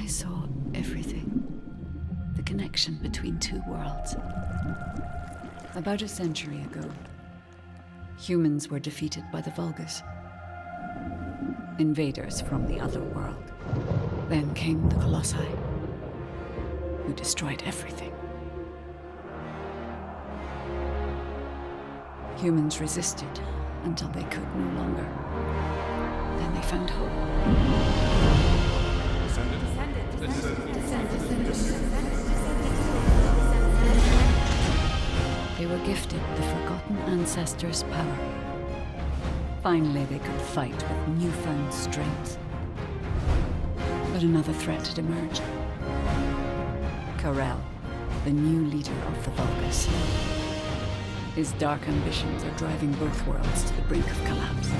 saw everything. The connection between two worlds. About a century ago, humans were defeated by the Vulgus. Invaders from the other world. Then came the Colossi, who destroyed everything. Humans resisted until they could no longer. Then they found hope. They were gifted the forgotten ancestors' power. Finally, they could fight with newfound strength. But another threat had emerged. Karel, the new leader of the Vulgus. His dark ambitions are driving both worlds to the brink of collapse.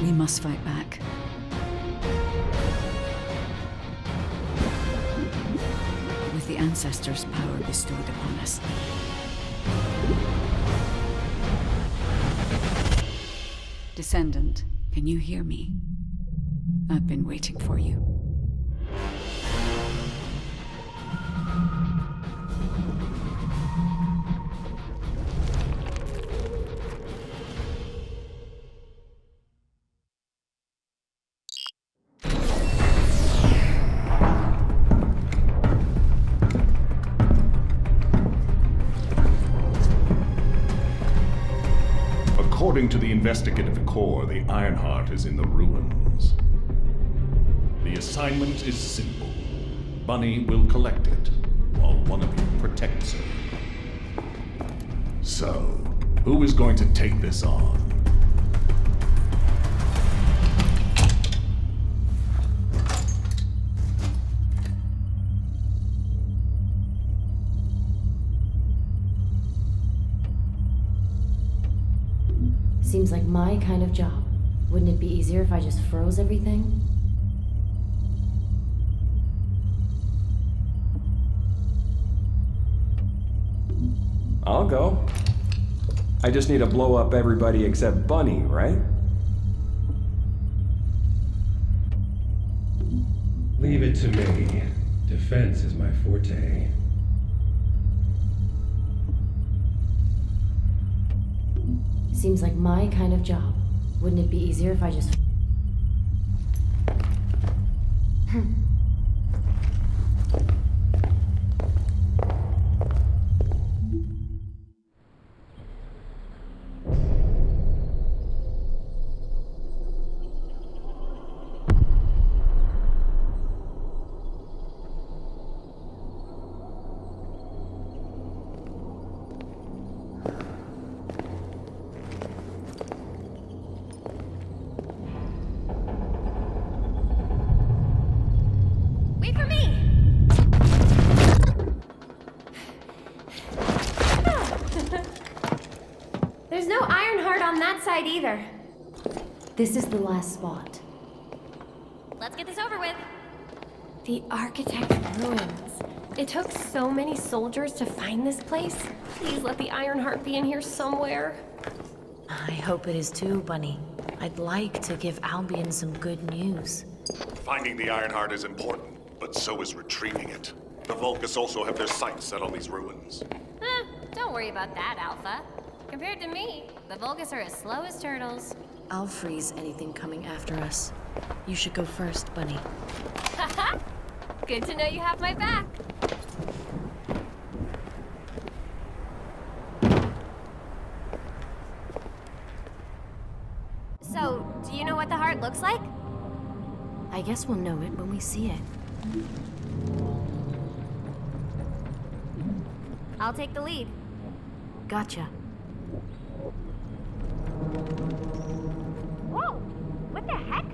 We must fight back. With the ancestors' power bestowed upon us. Descendant, can you hear me? I've been waiting for you. According to the investigative core, the Ironheart is in the ruins. The assignment is simple. Bunny will collect it, while one of you protects her. So, who is going to take this on? Seems like my kind of job. Wouldn't it be easier if I just froze everything? I'll go. I just need to blow up everybody except Bunny, right? Leave it to me. Defense is my forte. Seems like my kind of job. Wouldn't it be easier if I just... Wait for me! There's no Ironheart on that side either. This is the last spot. Let's get this over with. The Architect Ruins. It took so many soldiers to find this place. Please let the Ironheart be in here somewhere. I hope it is too, Bunny. I'd like to give Albion some good news. Finding the Ironheart is important, but so is retrieving it. The Vulgus also have their sights set on these ruins. Don't worry about that, Alpha. Compared to me, the Vulgus are as slow as turtles. I'll freeze anything coming after us. You should go first, Bunny. Haha! Good to know you have my back. So, do you know what the heart looks like? I guess we'll know it when we see it. I'll take the lead. Gotcha. Whoa! What the heck?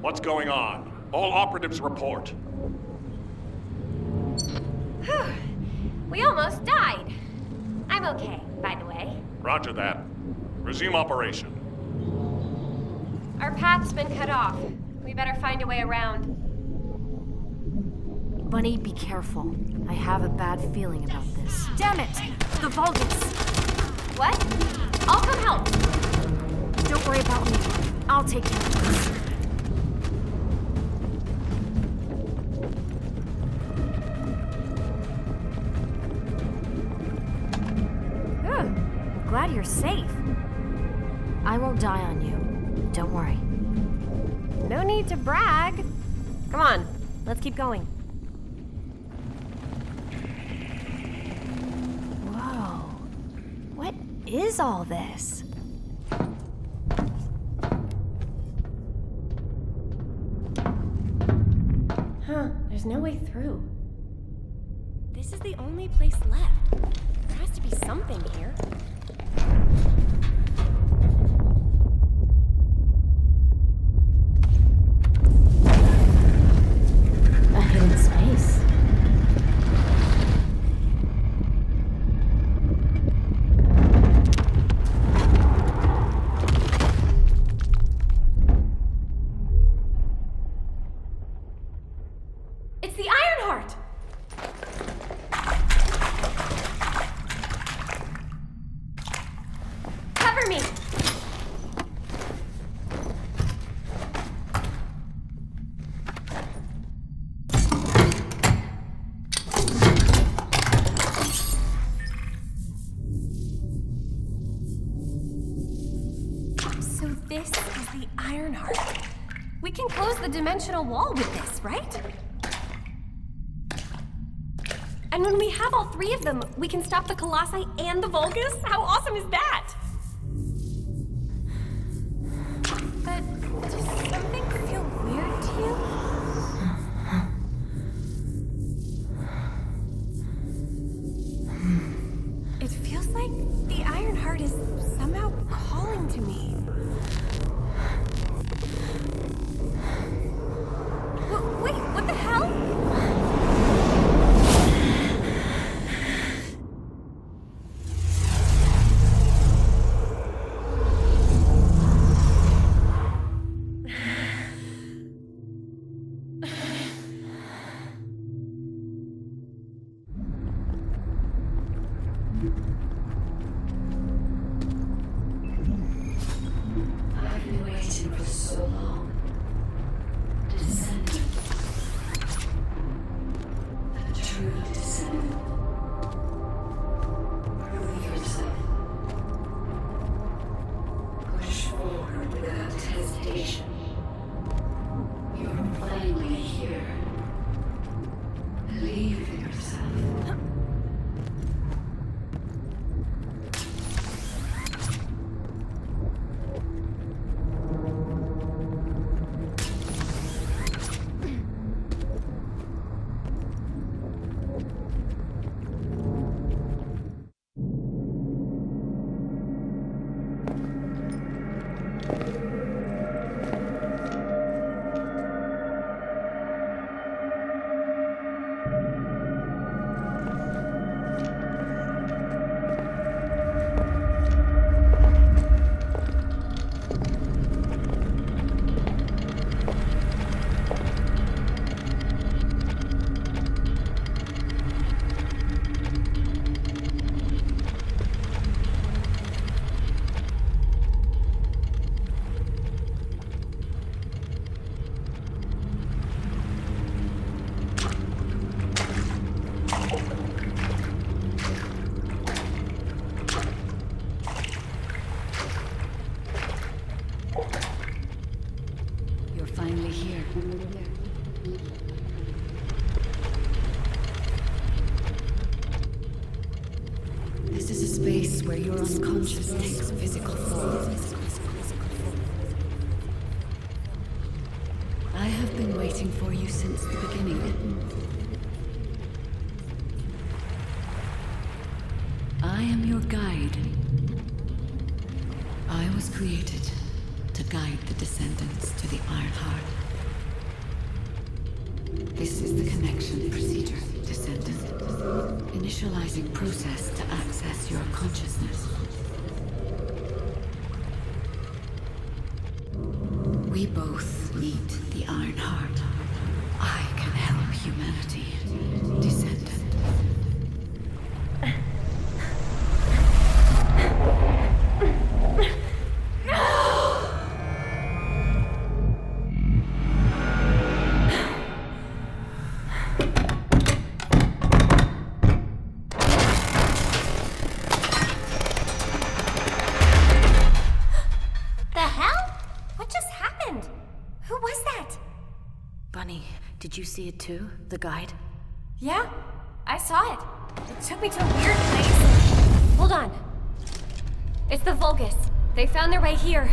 What's going on? All operatives report. We almost died. I'm okay, by the way. Roger that. Resume operation. Our path's been cut off. We better find a way around. Bunny, be careful. I have a bad feeling about this. Damn it! The Vulgus! What? I'll come help. Don't worry about me. I'll take care of this. Glad you're safe. I won't die on you. Don't worry. No need to brag. Come on, let's keep going. Whoa. What is all this? Huh, there's no way through. This is the only place left. There has to be something here. A hidden space. It's the Ironheart! Cover me! So this is the Ironheart. We can close the dimensional wall with this, right? And when we have all three of them, we can stop the Colossi and the Vulgus? How awesome is that? But does something feel weird to you? It feels like the Ironheart is somehow calling to me. Wait, what the hell? I've been waiting for so long. Descendant. The true descendant. Prove yourself. Push forward without hesitation. You're finally here. Believe in yourself. You're finally here. This is a space where your unconscious takes physical form. I have been waiting for you since the beginning. I am your guide. I was created to guide the descendants to the Ironheart. This is the connection procedure, descendant. Initializing process to access your consciousness. We both need the Ironheart. I can help humanity, descendant. Did you see it too? The guide? Yeah, I saw it. It took me to a weird place. Hold on. It's the Vulgus. They found their way here.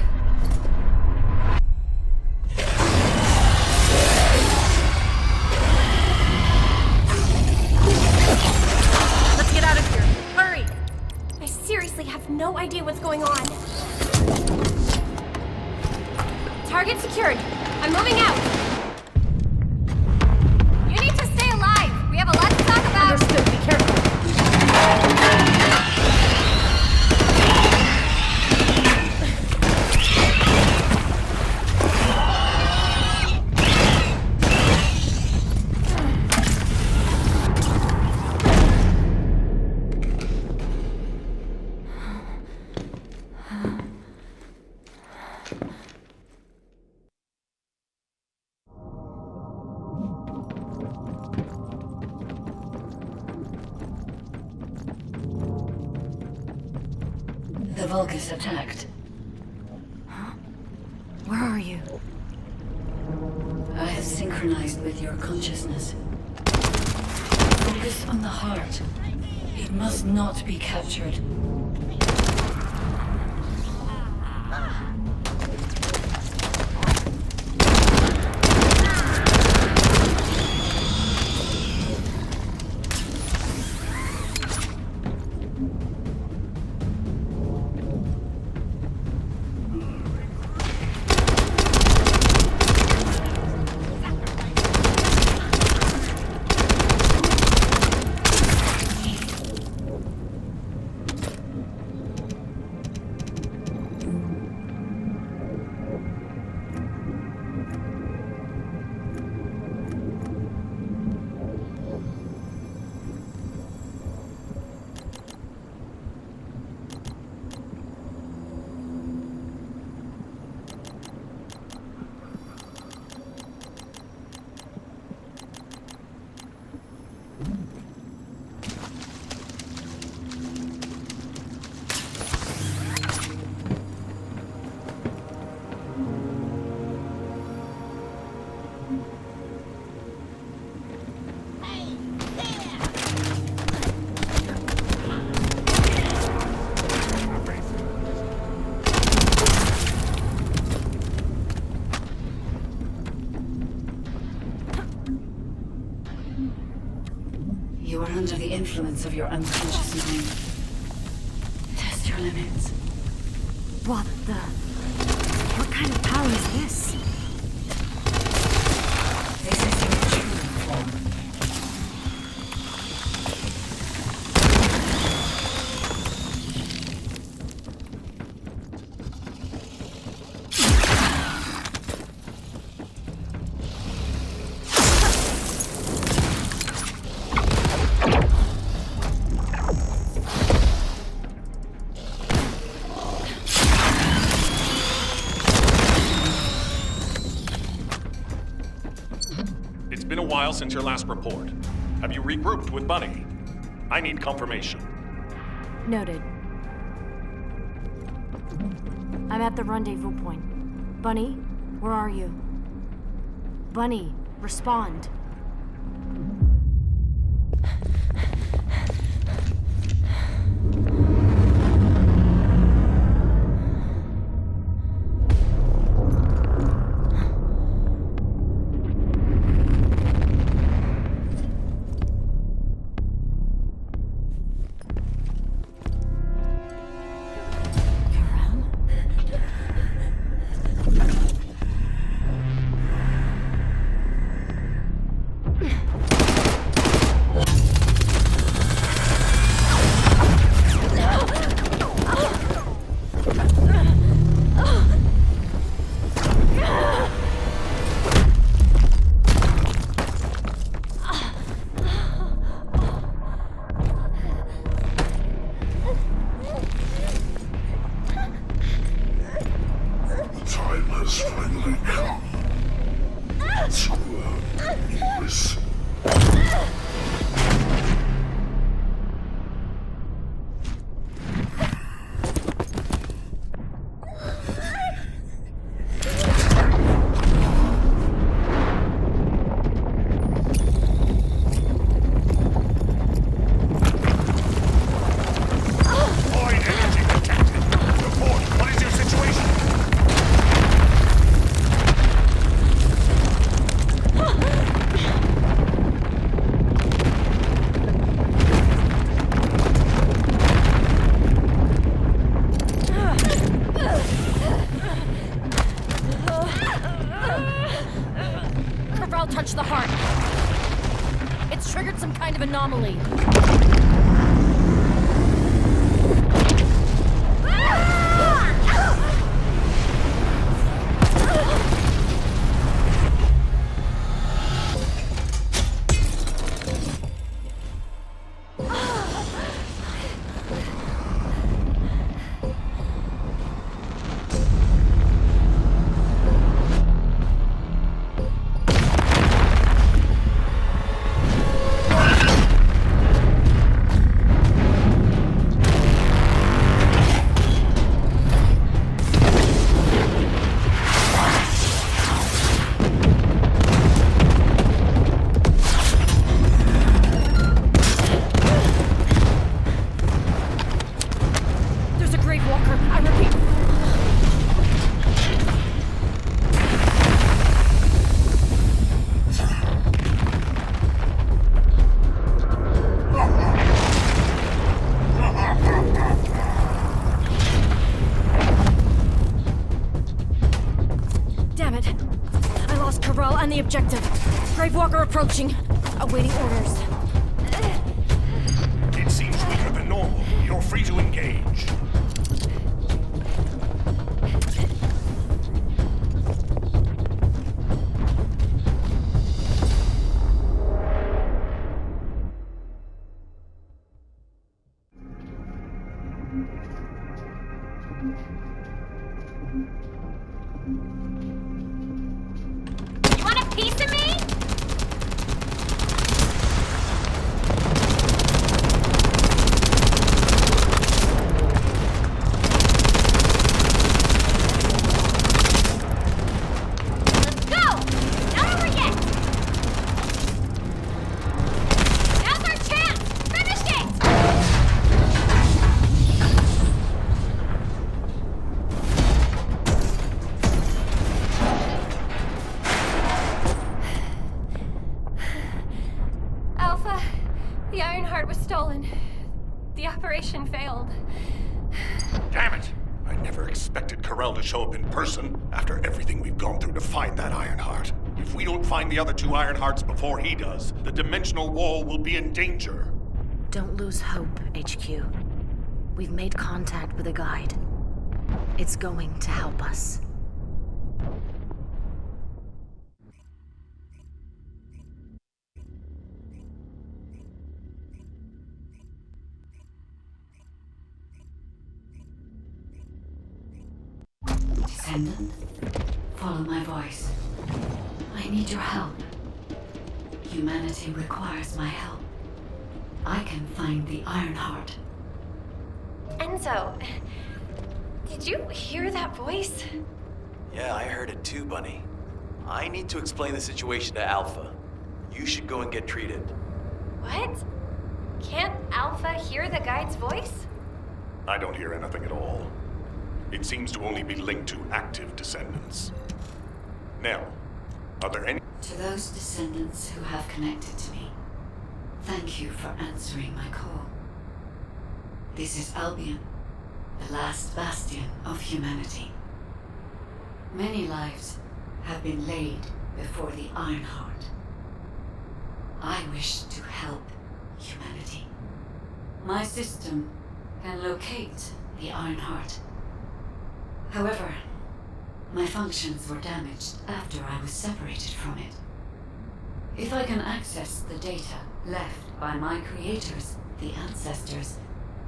Let's get out of here. Hurry! I seriously have no idea what's going on. Target secured. I'm moving out. You need to stay alive. We have a lot to talk about. Understood. Be careful. The Vulgus attacked. Where are you? I have synchronized with your consciousness. Focus on the heart. It must not be captured. You are under the influence of your unconscious mind. Test your limits. What the? What kind of power is this? This is your true form. It's been a while since your last report. Have you regrouped with Bunny? I need confirmation. Noted. I'm at the rendezvous point. Bunny, where are you? Bunny, respond. anomaly. There's a Grave Walker. I repeat. Damn it. I lost Corral and the objective. Grave Walker approaching. Awaiting orders. It seems weaker than normal. You're free to engage. You want a piece of me? Let's go! Not over yet! Now's our chance! Finish it! Alpha, the Ironheart was stolen. The operation failed. Damn it! I never expected Corell to show up in person after everything we've gone through to find that Ironheart. If we don't find the other two Ironhearts before he does, the dimensional wall will be in danger. Don't lose hope, HQ. We've made contact with a guide. It's going to help us. Descendant, follow my voice. I need your help. Humanity requires my help. I can find the Ironheart. Enzo, did you hear that voice? Yeah, I heard it too, Bunny. I need to explain the situation to Alpha. You should go and get treated. What? Can't Alpha hear the guide's voice? I don't hear anything at all. It seems to only be linked to active descendants. Now, are there any... To those descendants who have connected to me, thank you for answering my call. This is Albion, the last bastion of humanity. Many lives have been laid before the Ironheart. I wish to help humanity. My system can locate the Ironheart. However, my functions were damaged after I was separated from it. If I can access the data left by my creators, the ancestors,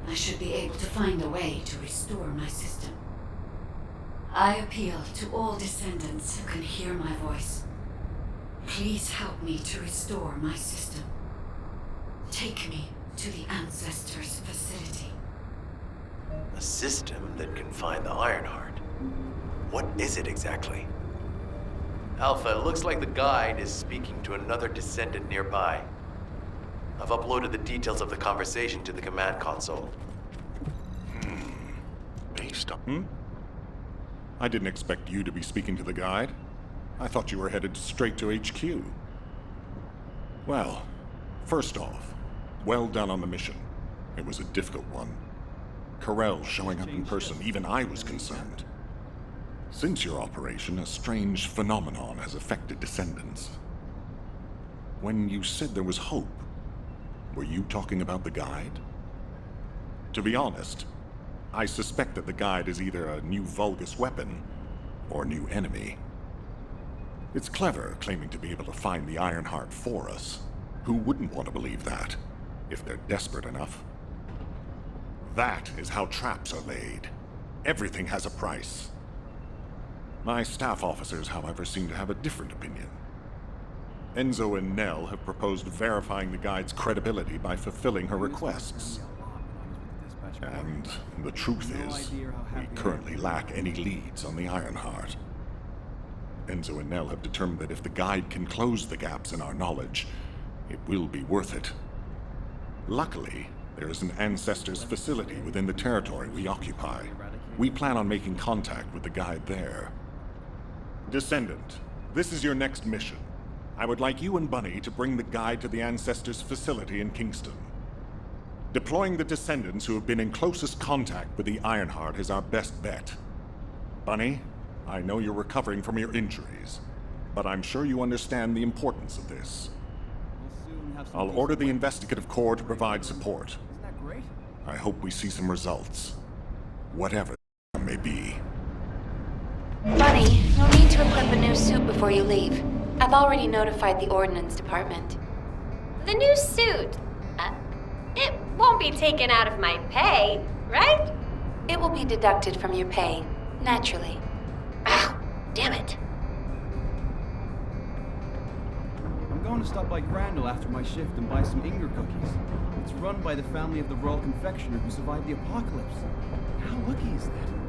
I should be able to find a way to restore my system. I appeal to all descendants who can hear my voice. Please help me to restore my system. Take me to the ancestors' facility. A system that can find the Ironheart. What is it exactly? Alpha, it looks like the guide is speaking to another descendant nearby. I've uploaded the details of the conversation to the command console. Based on... I didn't expect you to be speaking to the guide. I thought you were headed straight to HQ. Well, first off, well done on the mission. It was a difficult one. Corell showing up in person, even I was concerned. Since your operation, a strange phenomenon has affected descendants. When you said there was hope, Were you talking about the guide? To be honest, I suspect that the guide is either a new Vulgus weapon or a new enemy. It's clever claiming to be able to find the Ironheart for us. Who wouldn't want to believe that, if they're desperate enough? That is how traps are laid. Everything has a price. My staff officers, however, seem to have a different opinion. Enzo and Nell have proposed verifying the guide's credibility by fulfilling her requests. And the truth is, we currently lack any leads on the Ironheart. Enzo and Nell have determined that if the guide can close the gaps in our knowledge, it will be worth it. Luckily, there is an Ancestors facility within the territory we occupy. We plan on making contact with the guide there. Descendant, this is your next mission. I would like you and Bunny to bring the guide to the Ancestors facility in Kingston. Deploying the Descendants who have been in closest contact with the Ironheart is our best bet. Bunny, I know you're recovering from your injuries, but I'm sure you understand the importance of this. I'll order the Investigative Corps to provide support. I hope we see some results, whatever they may be. Bunny, you'll need to equip a new suit before you leave. I've already notified the Ordnance Department. The new suit. It won't be taken out of my pay, right? It will be deducted from your pay, naturally. Ow, damn it. I'm going to stop by Grandel after my shift and buy some Inger cookies. It's run by the family of the Royal Confectioner who survived the apocalypse. How lucky is that?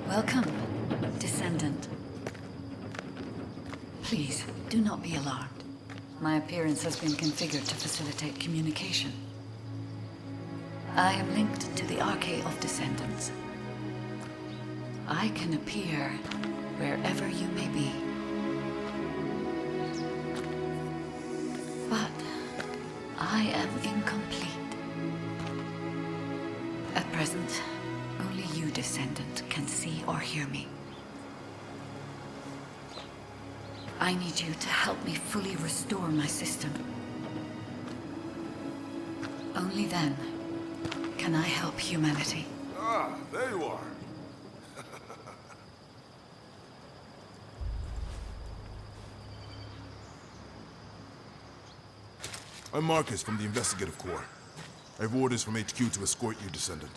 Welcome, Descendant. Please, do not be alarmed. My appearance has been configured to facilitate communication. I am linked to the Arcade of Descendants. I can appear wherever you may be. But I am incomplete. At present, only you, Descendant, can see or hear me. I need you to help me fully restore my system. Only then can I help humanity. Ah, there you are. I'm Marcus from the Investigative Corps. I have orders from HQ to escort you, Descendant.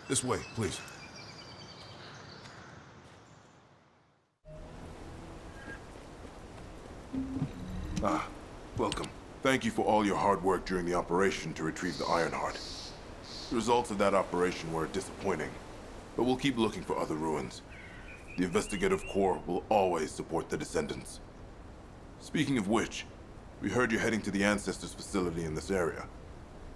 This way, please. Ah, welcome. Thank you for all your hard work during the operation to retrieve the Ironheart. The results of that operation were disappointing, but we'll keep looking for other ruins. The Investigative Corps will always support the Descendants. Speaking of which, we heard you're heading to the Ancestors facility in this area.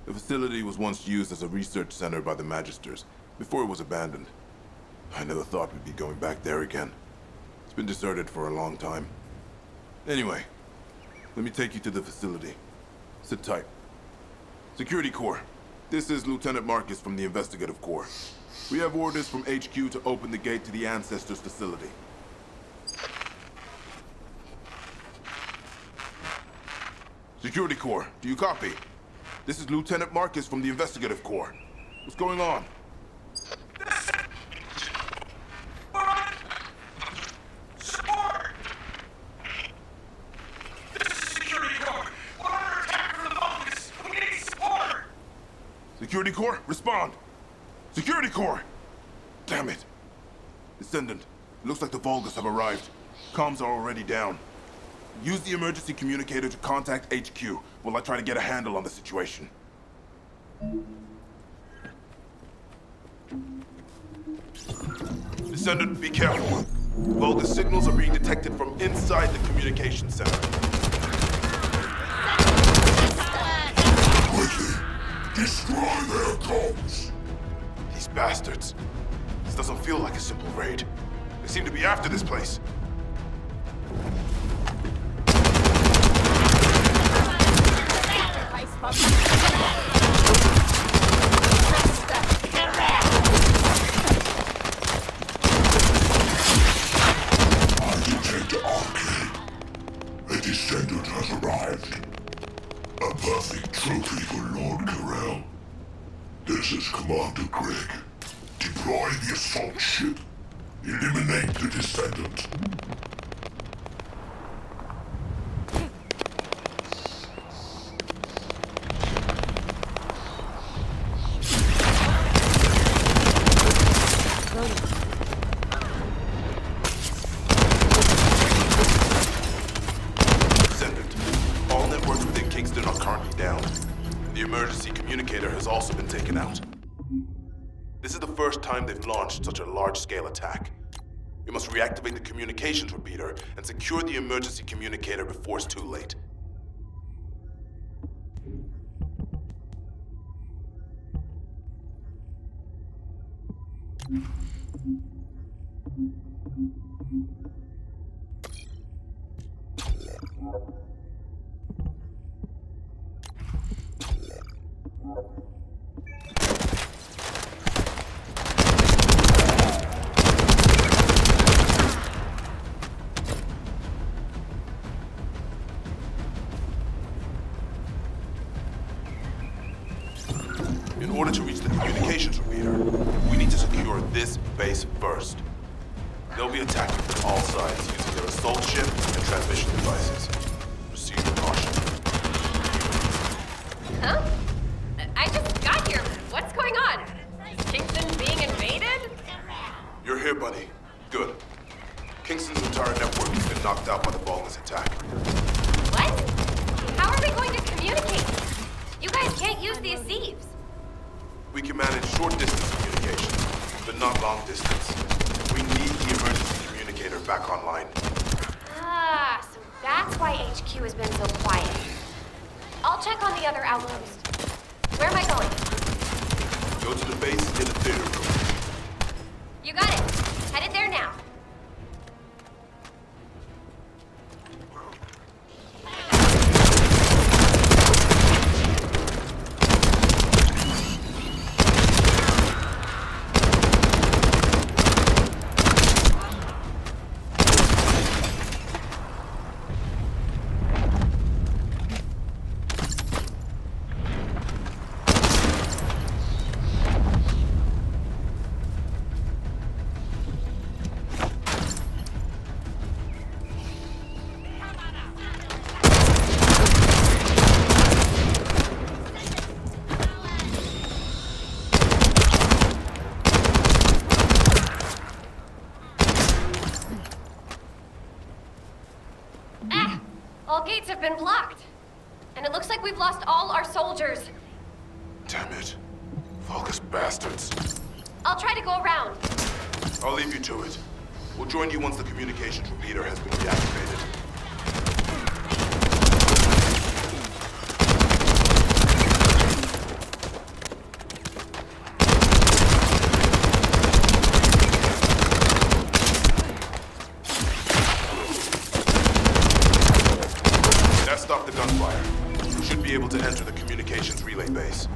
The facility was once used as a research center by the Magisters, before it was abandoned. I never thought we'd be going back there again. It's been deserted for a long time. Anyway, let me take you to the facility. Sit tight. Security Corps, this is Lieutenant Marcus from the Investigative Corps. We have orders from HQ to open the gate to the Ancestors facility. Security Corps, do you copy? This is Lieutenant Marcus from the Investigative Corps. What's going on? Security Corps, respond! Security Corps! Damn it! Descendant, it looks like the Vulgus have arrived. Comms are already down. Use the emergency communicator to contact HQ while I try to get a handle on the situation. Descendant, be careful. Vulgus signals are being detected from inside the communication center. Quickly, destroy their comms. These bastards. This doesn't feel like a simple raid. They seem to be after this place. Architect Arcade. A descendant has arrived. A perfect trophy for Lord Carell. This is Commander Greg. Deploy the assault ship. Eliminate the descendant. Descendant, all networks within Kingston are currently down. The emergency communicator has also been taken out. This is the first time they've launched such a large-scale attack. We must reactivate the communications repeater and secure the emergency communicator before it's too late. In order to reach the communications repeater, we need to secure this base first. They'll be attacking from all sides using their assault ship and transmission devices. Proceed with caution. Huh? I just got here. What's going on? Is Kingston being invaded? You're here, buddy. Good. Kingston's entire network has been knocked out by the Vulgus attack. What? How are we going to communicate? You guys can't use the Asieves. We can manage short-distance communication, but not long distance. We need the emergency communicator back online. Ah, so that's why HQ has been so quiet. I'll check on the other outpost. Where am I going? Go to the base in the theater room. You got it. Headed there now. All gates have been blocked. And it looks like we've lost all our soldiers. Damn it. Vulgus bastards. I'll try to go around. I'll leave you to it. We'll join you once the communications repeater has been reactivated. That stopped the gunfire. We should be able to enter the communications relay base.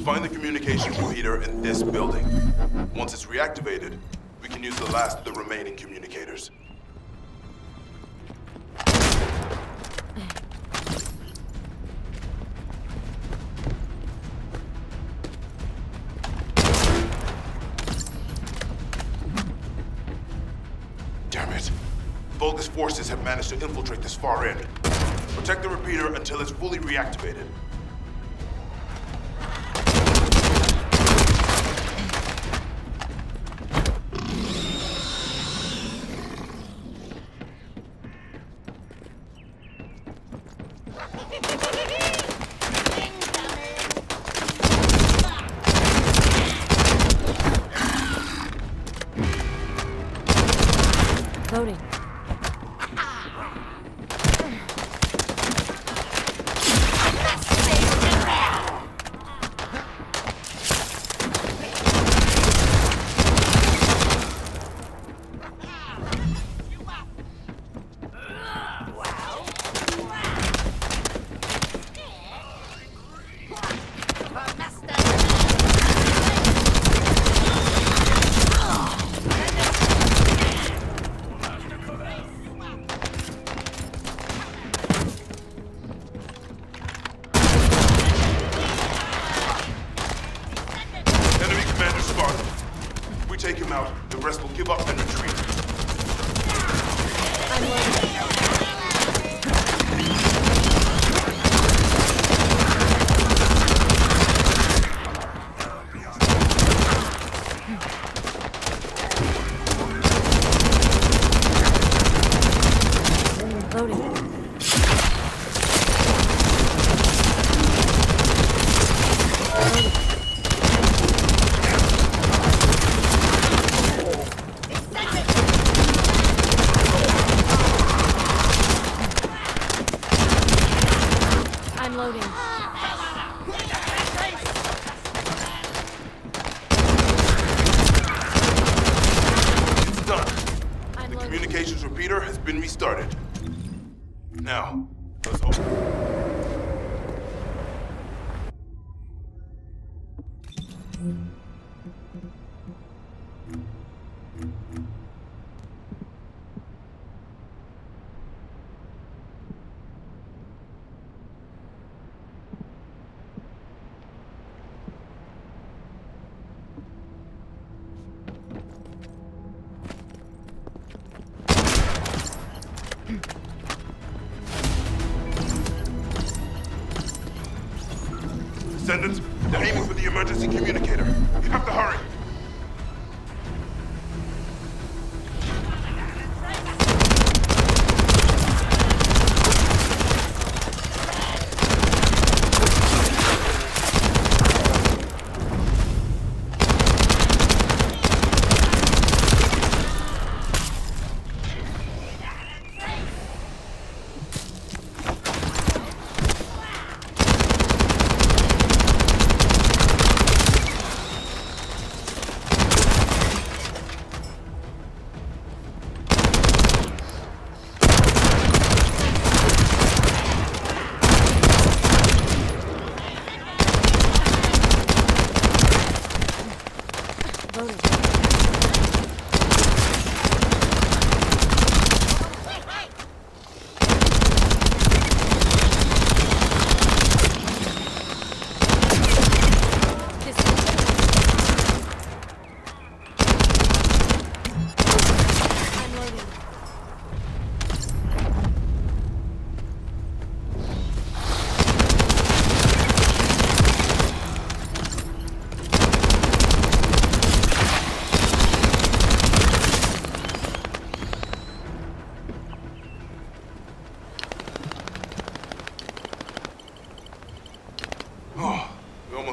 Find the communications repeater in this building. Once it's reactivated, we can use the last of the remaining communicators. Damn it. Vulgus forces have managed to infiltrate this far end. Protect the repeater until it's fully reactivated. Loading. Take him out, the rest will give up and retreat. I'm loading. It's done. The communications repeater has been restarted. Now, let's open. Descendants, they're aiming for the emergency communicator. You have to hurry.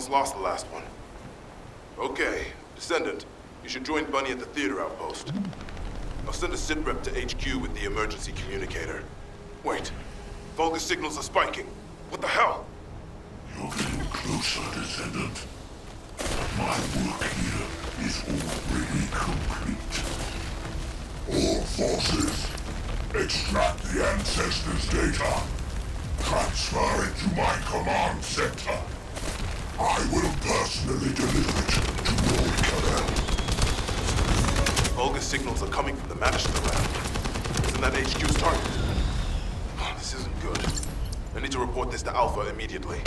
Lost the last one. Okay, Descendant, you should join Bunny at the theater outpost. I'll send a sit rep to HQ with the emergency communicator. Wait, Vulgus signals are spiking. What the hell? You're getting closer, Descendant. My work here is already complete. All forces, extract the Ancestors' data. Transfer it to my command center. I will signals are coming from the Manister lab. Isn't that HQ's target? Oh, this isn't good. I need to report this to Alpha immediately.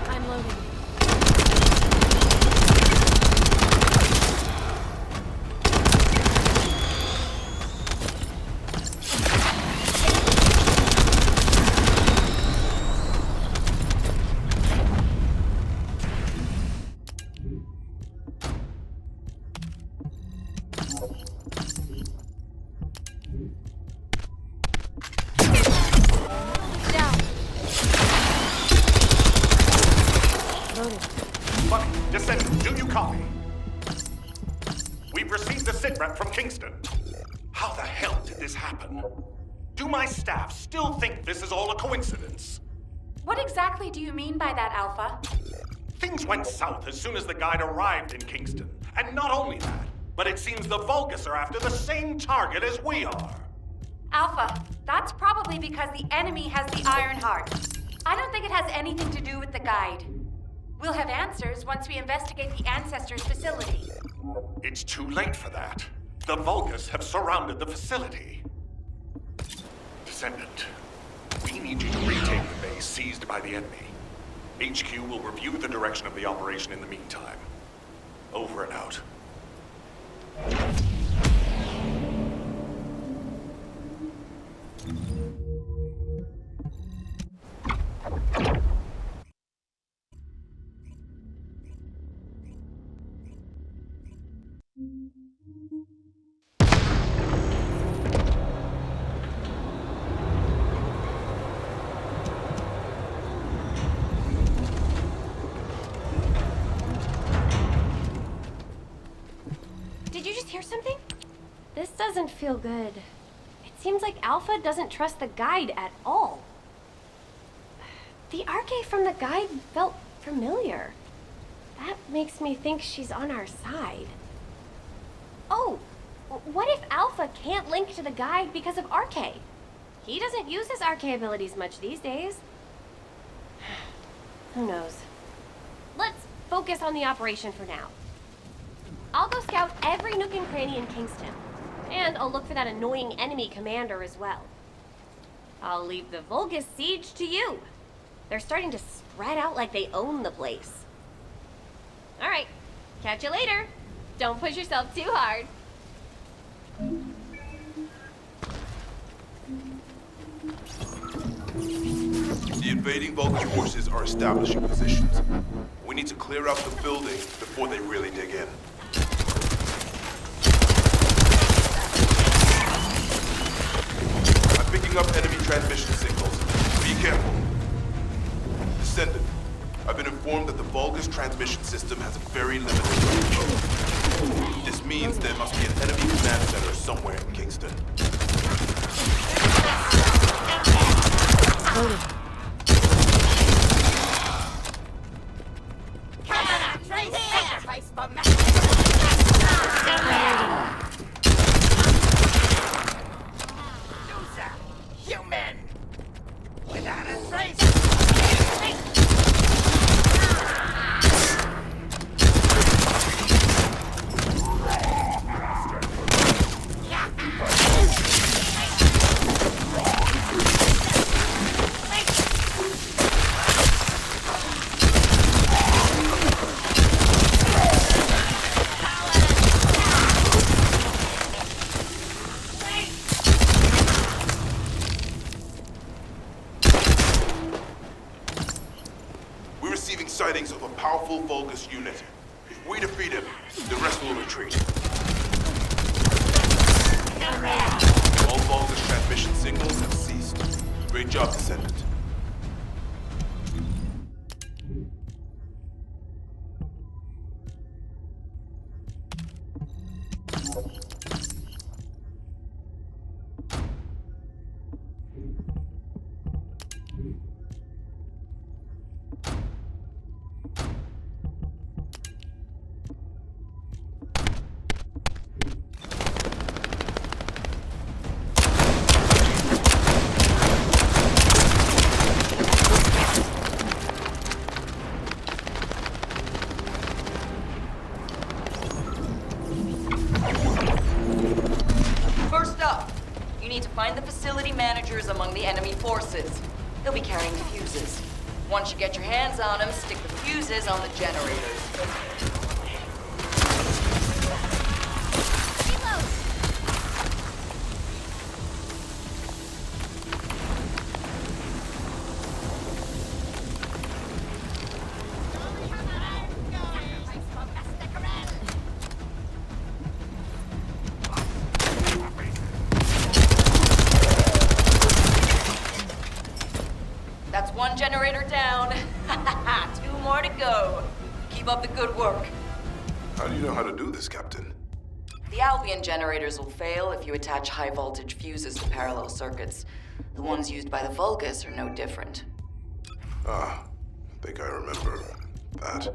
I'm loading. Bunny, descendant, do you copy? We've received a sitrep from Kingston. How the hell did this happen? Do my staff still think this is all a coincidence? What exactly do you mean by that, Alpha? Things went south as soon as the guide arrived in Kingston. And not only that, but it seems the Vulgus are after the same target as we are. Alpha, that's probably because the enemy has the Iron Heart. I don't think it has anything to do with the guide. We'll have answers once we investigate the Ancestors' facility. It's too late for that. The Vulgus have surrounded the facility. Descendant, we need you to retake the base seized by the enemy. HQ will review the direction of the operation in the meantime. Over and out. Did you just hear something? This doesn't feel good. It seems like Alpha doesn't trust the guide at all. The Arche from the guide felt familiar. That makes me think she's on our side. Oh, what if Alpha can't link to the guide because of Arche? He doesn't use his Arche abilities much these days. Who knows? Let's focus on the operation for now. I'll go scout every nook and cranny in Kingston. And I'll look for that annoying enemy commander as well. I'll leave the Vulgus siege to you. They're starting to spread out like they own the place. Alright, catch you later. Don't push yourself too hard. The invading Vulcan forces are establishing positions. We need to clear out the building before they really dig in. I'm picking up enemy transmission signals. Be careful. Descendant, I've been informed that the Vulgus transmission system has a very limited range. This means there must be an enemy command center somewhere in Kingston. Human! Without a trace! We're receiving sightings of a powerful Vulgus unit. If we defeat him, the rest will retreat. All Vulgus transmission signals have ceased. Great job, Descendant. find the facility managers among the enemy forces. They'll be carrying fuses. Once you get your hands on them, stick the fuses on the generators. That's one generator down. 2 more to go. Keep up the good work. How do you know how to do this, Captain? The Albion generators will fail if you attach high-voltage fuses to parallel circuits. The ones used by the Vulgus are no different. Ah, I think I remember that.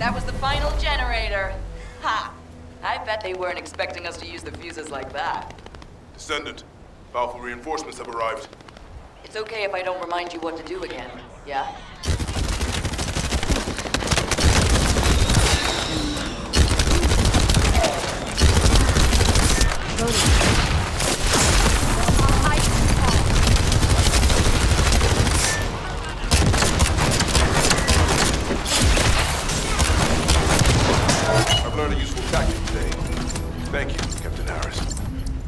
That was the final generator. Ha! I bet they weren't expecting us to use the fuses like that. Descendant, powerful reinforcements have arrived. It's okay if I don't remind you what to do again, yeah? I've learned a useful tactic today. Thank you, Captain Harris.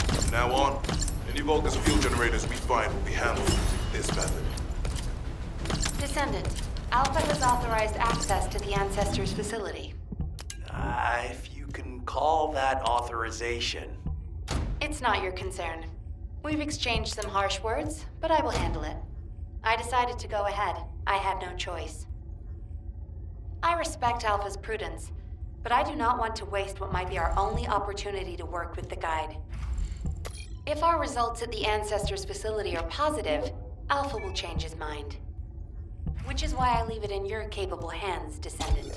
From now on, any Vulgus fuel generators we find will be handled using this method. Descendant, Alpha has authorized access to the Ancestors facility. If you can call that authorization. It's not your concern. We've exchanged some harsh words, but I will handle it. I decided to go ahead. I had no choice. I respect Alpha's prudence, but I do not want to waste what might be our only opportunity to work with the Guide. If our results at the Ancestors facility are positive, Alpha will change his mind. Which is why I leave it in your capable hands, Descendant.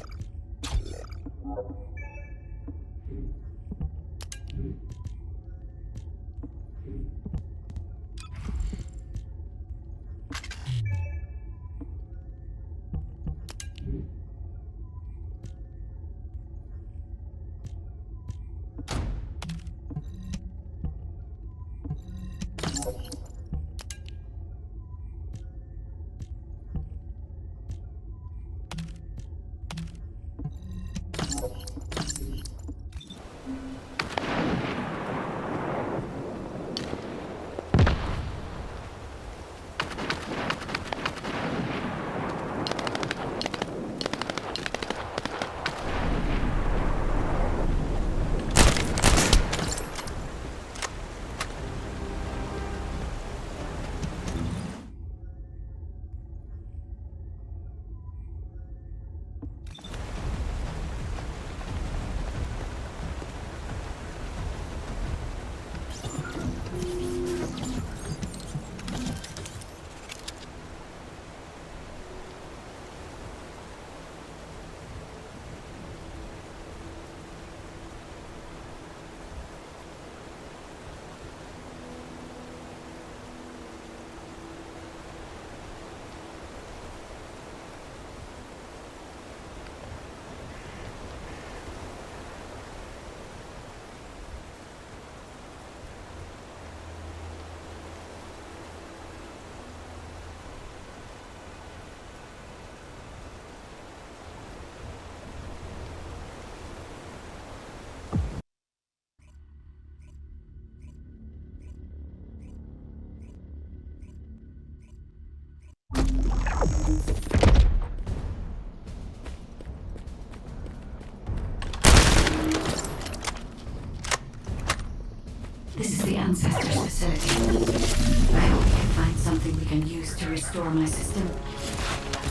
can use to restore my system.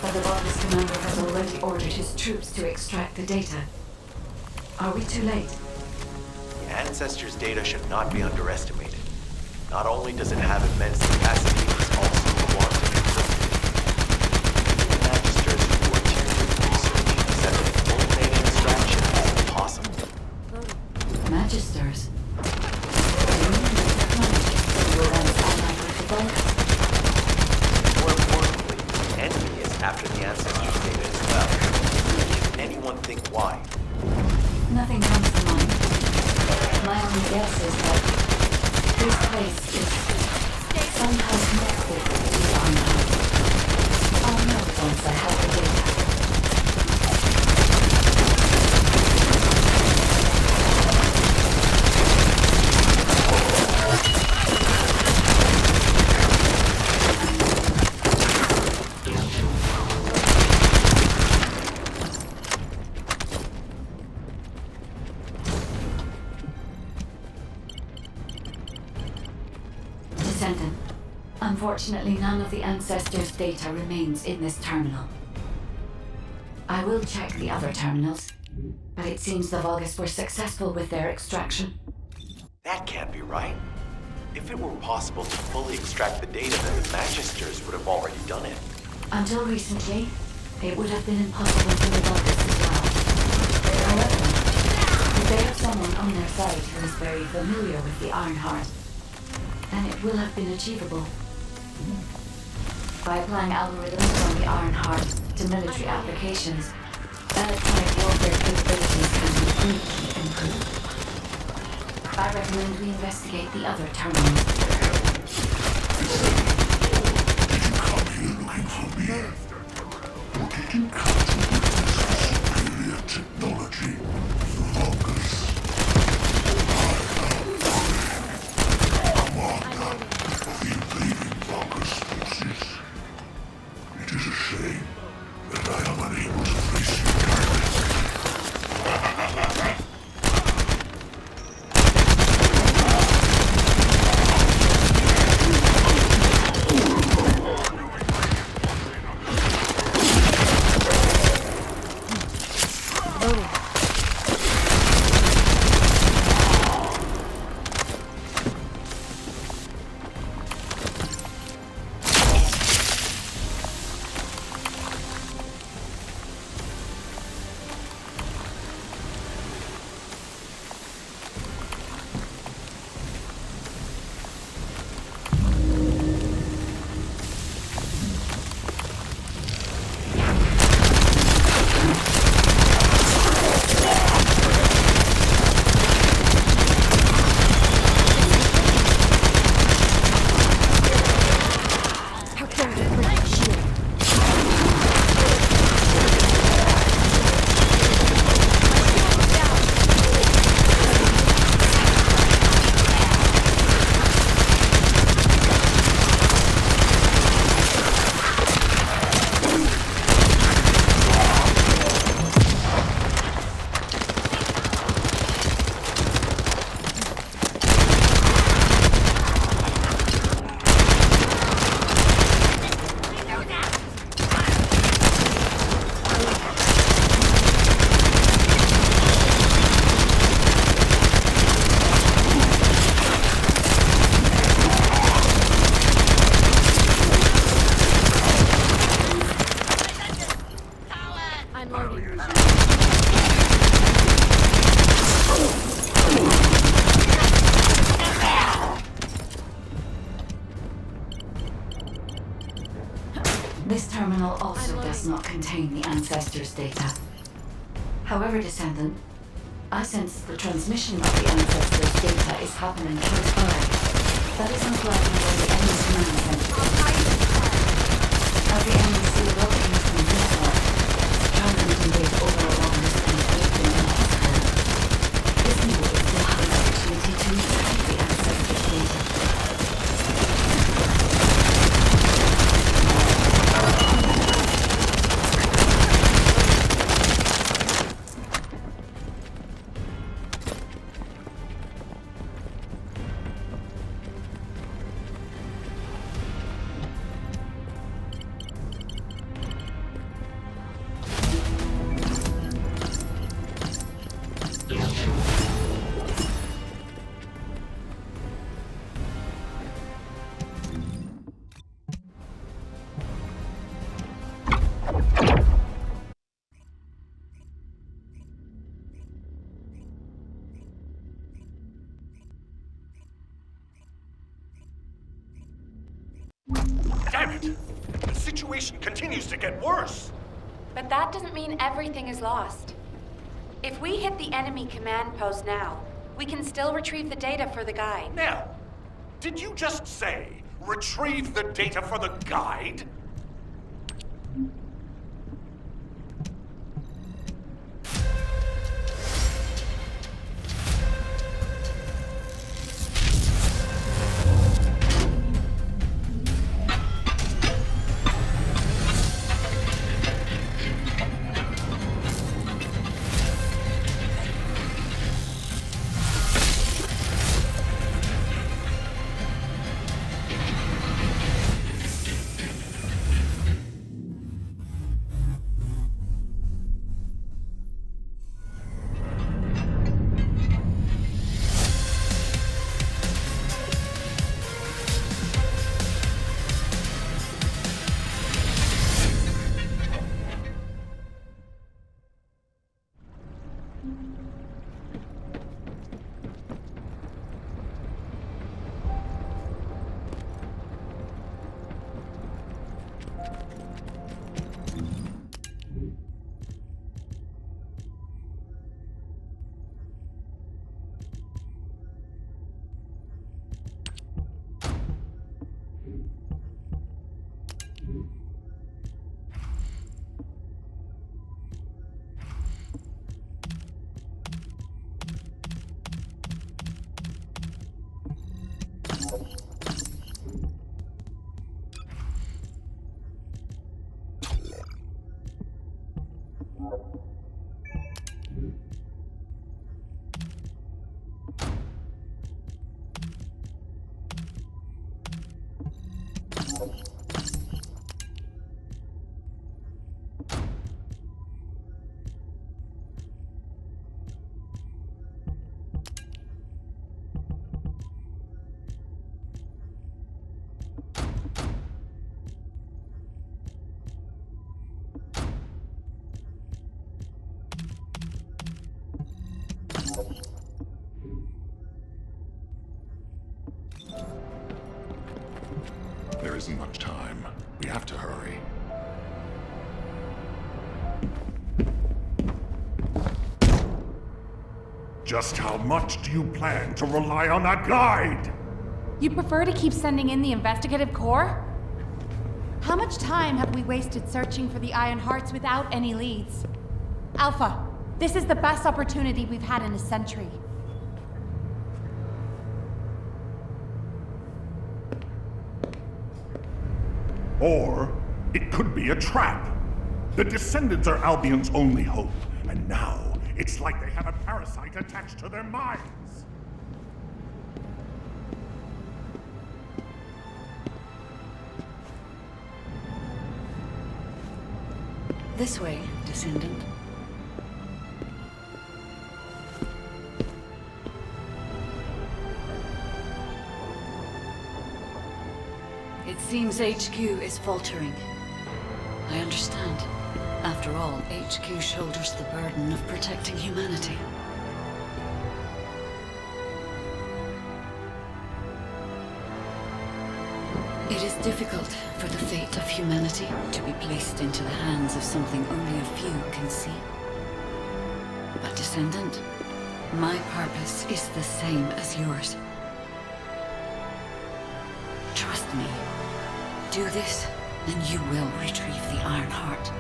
But the Vulgus commander has already ordered his troops to extract the data. Are we too late? The Ancestors' data should not be underestimated. Not only does it have immense capacity, it's also quantum encrypted. The Magisters who are tuned with research said that full data extraction is impossible. Magisters? Do you mean the technologists who will then ally with the Vulgus? More importantly, the enemy is after the Ancestors' data as well. Can anyone think why? Nothing comes to mind. My only guess is that this place is somehow connected to the Ironheart. I'll know once I have the data. Descendant, unfortunately none of the Ancestors' data remains in this terminal. I will check the other terminals, but it seems the Vulgus were successful with their extraction. That can't be right. If it were possible to fully extract the data, then the Magisters would have already done it. Until recently, it would have been impossible for the Vulgus as well. However, if they have someone on their side who is very familiar with the Ironheart, then it will have been achievable. By applying algorithms from the Ironheart to military applications, electronic warfare capabilities can be greatly improved. I recommend we investigate the other terminals. Did you come here looking for me? Or did you come to witness superior technology, the Vulgus? Commander of the invading Vulgus forces. It is a shame that I am unable to face you directly. This terminal also does not contain the Ancestors' data. However, Descendant, I sense the transmission of the Ancestors' data is happening close by. That is most likely where the enemy command center is. As the enemy see rockets from this side, transmitting data over a long distance would be impossible. This node will have an opportunity to extract the Ancestors' data. Damn it! The situation continues to get worse! But that doesn't mean everything is lost. If we hit the enemy command post now, we can still retrieve the data for the guide. Now, did you just say, retrieve the data for the guide? There isn't much time. We have to hurry. Just how much do you plan to rely on that guide? You'd prefer to keep sending in the investigative corps? How much time have we wasted searching for the Iron Hearts without any leads? Alpha, this is the best opportunity we've had in a century. Or it could be a trap. The descendants are Albion's only hope, and now it's like they have a parasite attached to their minds. This way, descendant. It seems HQ is faltering. I understand. After all, HQ shoulders the burden of protecting humanity. It is difficult for the fate of humanity to be placed into the hands of something only a few can see. But descendant, my purpose is the same as yours. Trust me. Do this, and you will retrieve the Iron Heart.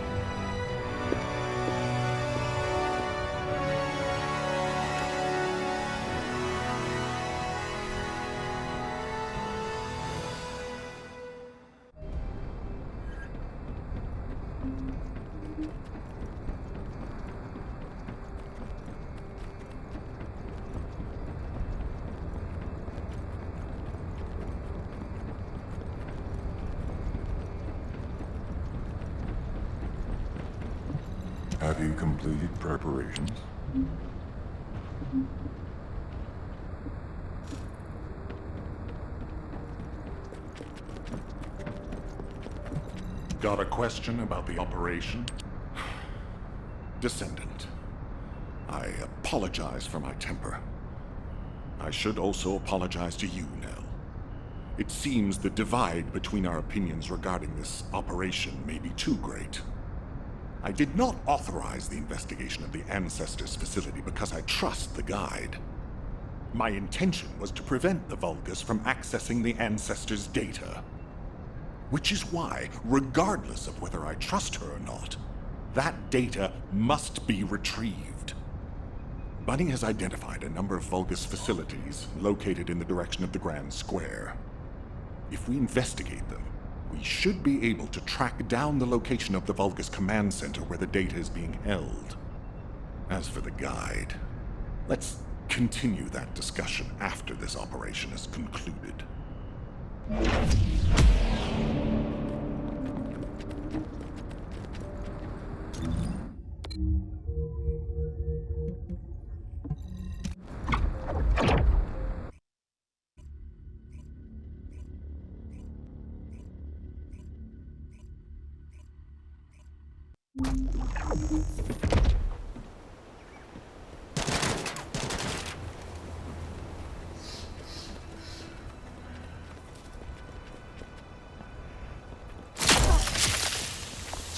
Have you completed preparations? Got a question about the operation? Descendant, I apologize for my temper. I should also apologize to you, Nell. It seems the divide between our opinions regarding this operation may be too great. I did not authorize the investigation of the Ancestors' facility because I trust the guide. My intention was to prevent the Vulgus from accessing the Ancestors' data. Which is why, regardless of whether I trust her or not, that data must be retrieved. Bunny has identified a number of Vulgus facilities located in the direction of the Grand Square. If we investigate them, we should be able to track down the location of the Vulgus command center where the data is being held. As for the guide, let's continue that discussion after this operation is concluded.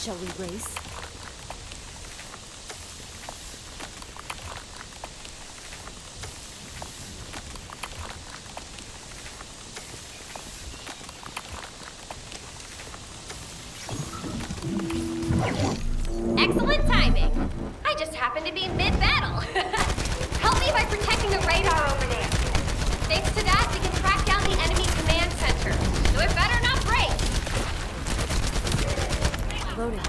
Shall we race? Excellent timing. I just happened to be mid-battle. Help me by protecting the radar over there. Thanks to that, we can track down the enemy command center. So it better not break. Loading.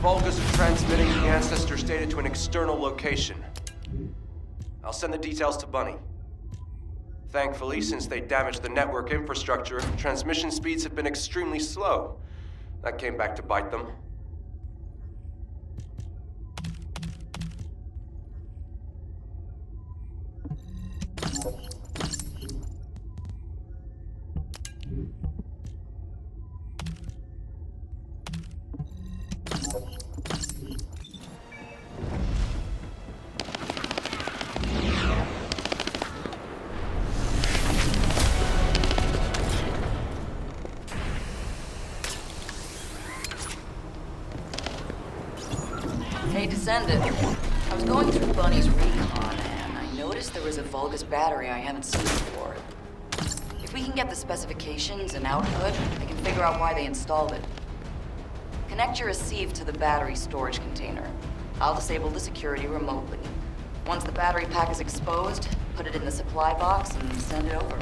Vulgus are transmitting the Ancestor's data to an external location. I'll send the details to Bunny. Thankfully, since they damaged the network infrastructure, transmission speeds have been extremely slow. That came back to bite them. Hey, Descendant. I was going through Bunny's recon, and I noticed there was a Vulgus battery I haven't seen before. If we can get the specifications and output, I can figure out why they installed it. Connect your receive to the battery storage container. I'll disable the security remotely. Once the battery pack is exposed, put it in the supply box and send it over.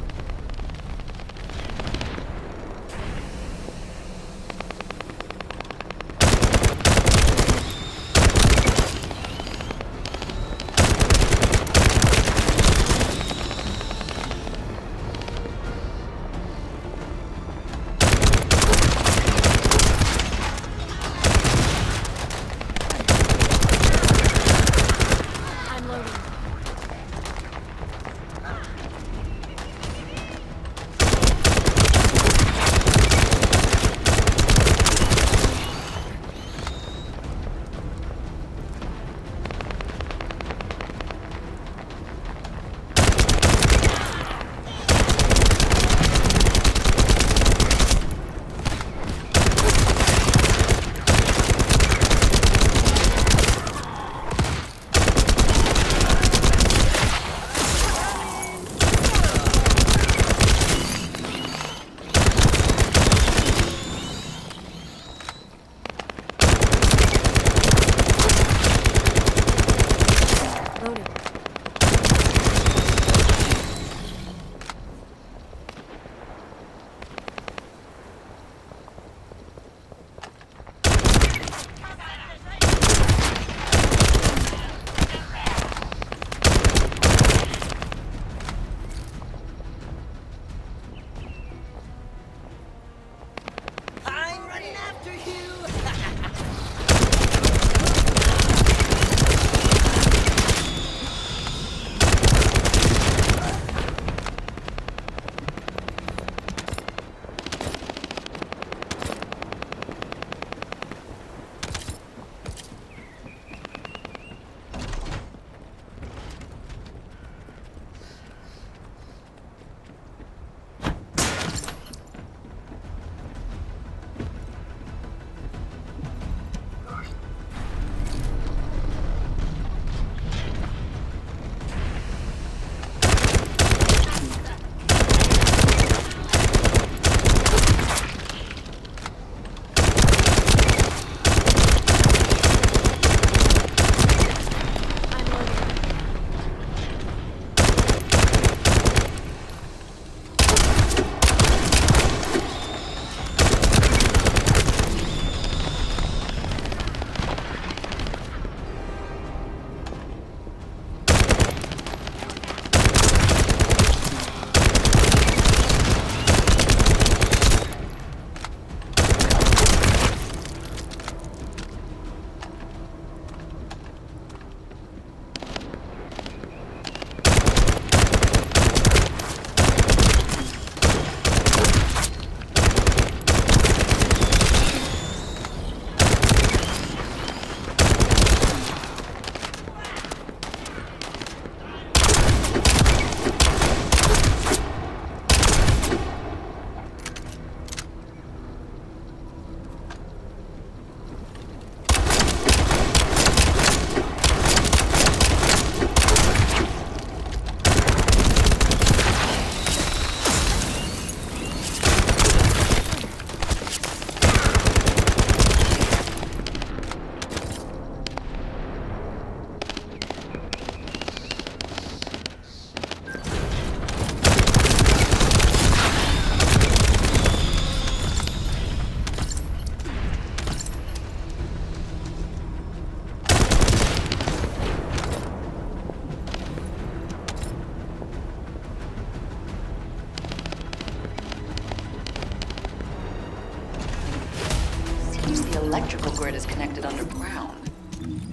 electrical grid is connected underground.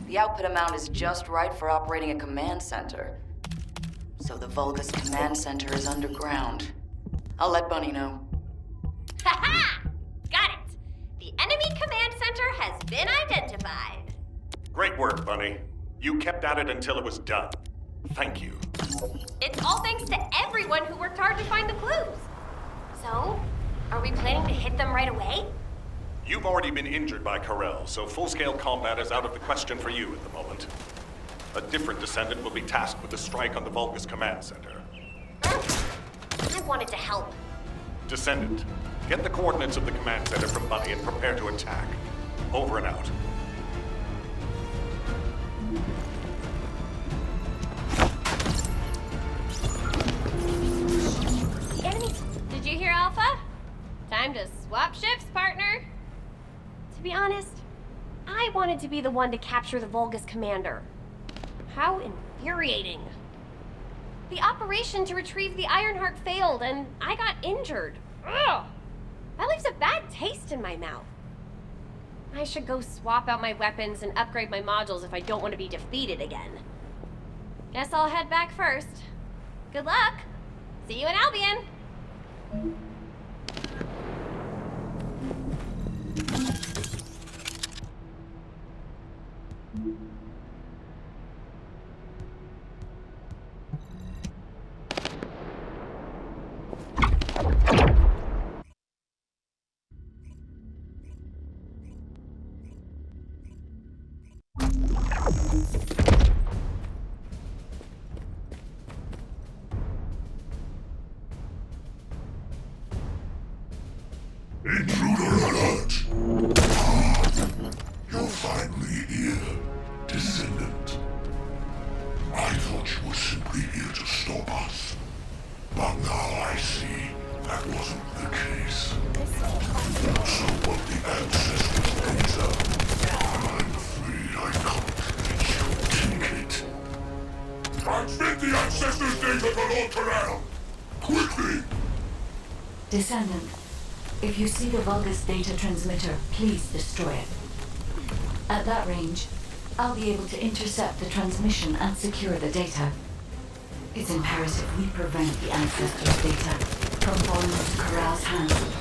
The output amount is just right for operating a command center. So the Vulgus command center is underground. I'll let Bunny know. Ha-ha! Got it! The enemy command center has been identified. Great work, Bunny. You kept at it until it was done. Thank you. It's all thanks to everyone who worked hard to find the clues. So, are we planning to hit them right away? You've already been injured by Carell, so full-scale combat is out of the question for you at the moment. A different descendant will be tasked with the strike on the Vulgus command center. I wanted to help. Descendant, get the coordinates of the command center from Bunny and prepare to attack. Over and out. Enemies! Did you hear, Alpha? Time to swap shifts, partner. To be honest, I wanted to be the one to capture the Vulgus commander. How infuriating. The operation to retrieve the Ironheart failed, and I got injured. Ugh! That leaves a bad taste in my mouth. I should go swap out my weapons and upgrade my modules if I don't want to be defeated again. Guess I'll head back first. Good luck! See you in Albion! Intruder alert! You're finally here, descendant. I thought you were simply here to stop us. But now I see that wasn't the case. So what the ancestors data? I'm afraid I can't let you take it. Transmit the ancestors' data to Lord Corral! Quickly! Descendant, if you see the Vulgus data transmitter, please destroy it. At that range, I'll be able to intercept the transmission and secure the data. It's imperative we prevent the ancestors' data from falling into Corral's hands.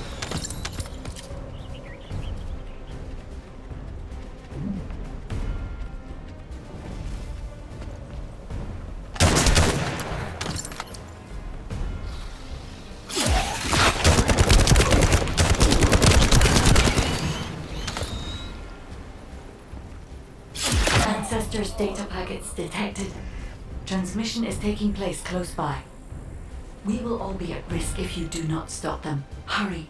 Ancestors' data packets detected. Transmission is taking place close by. We will all be at risk if you do not stop them. Hurry.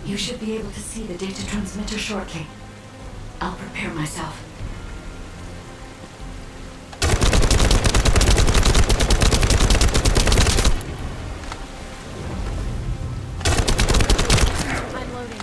You should be able to see the data transmitter shortly. I'll prepare myself. I'm loading.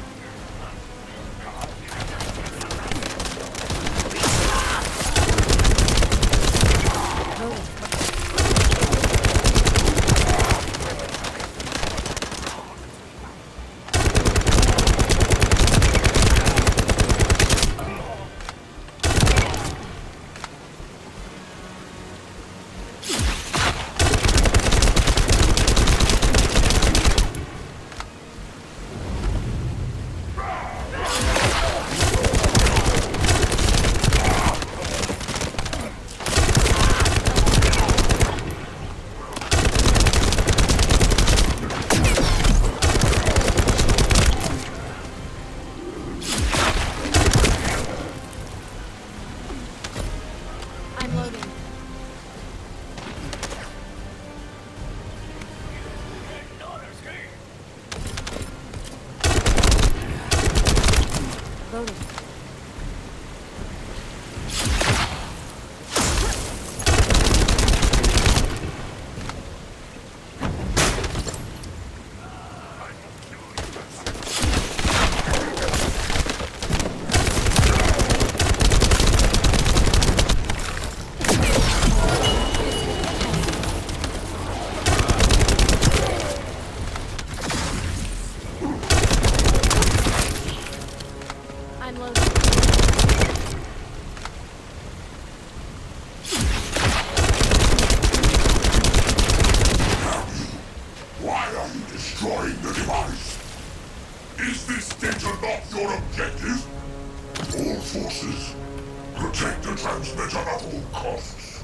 Protect the transmitter at all costs.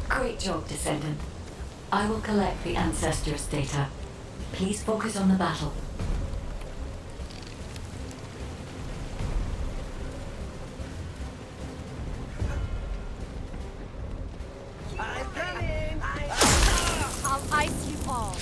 Great job, Descendant. I will collect the Ancestors' data. Please focus on the battle. I'm coming! I'll ice you all.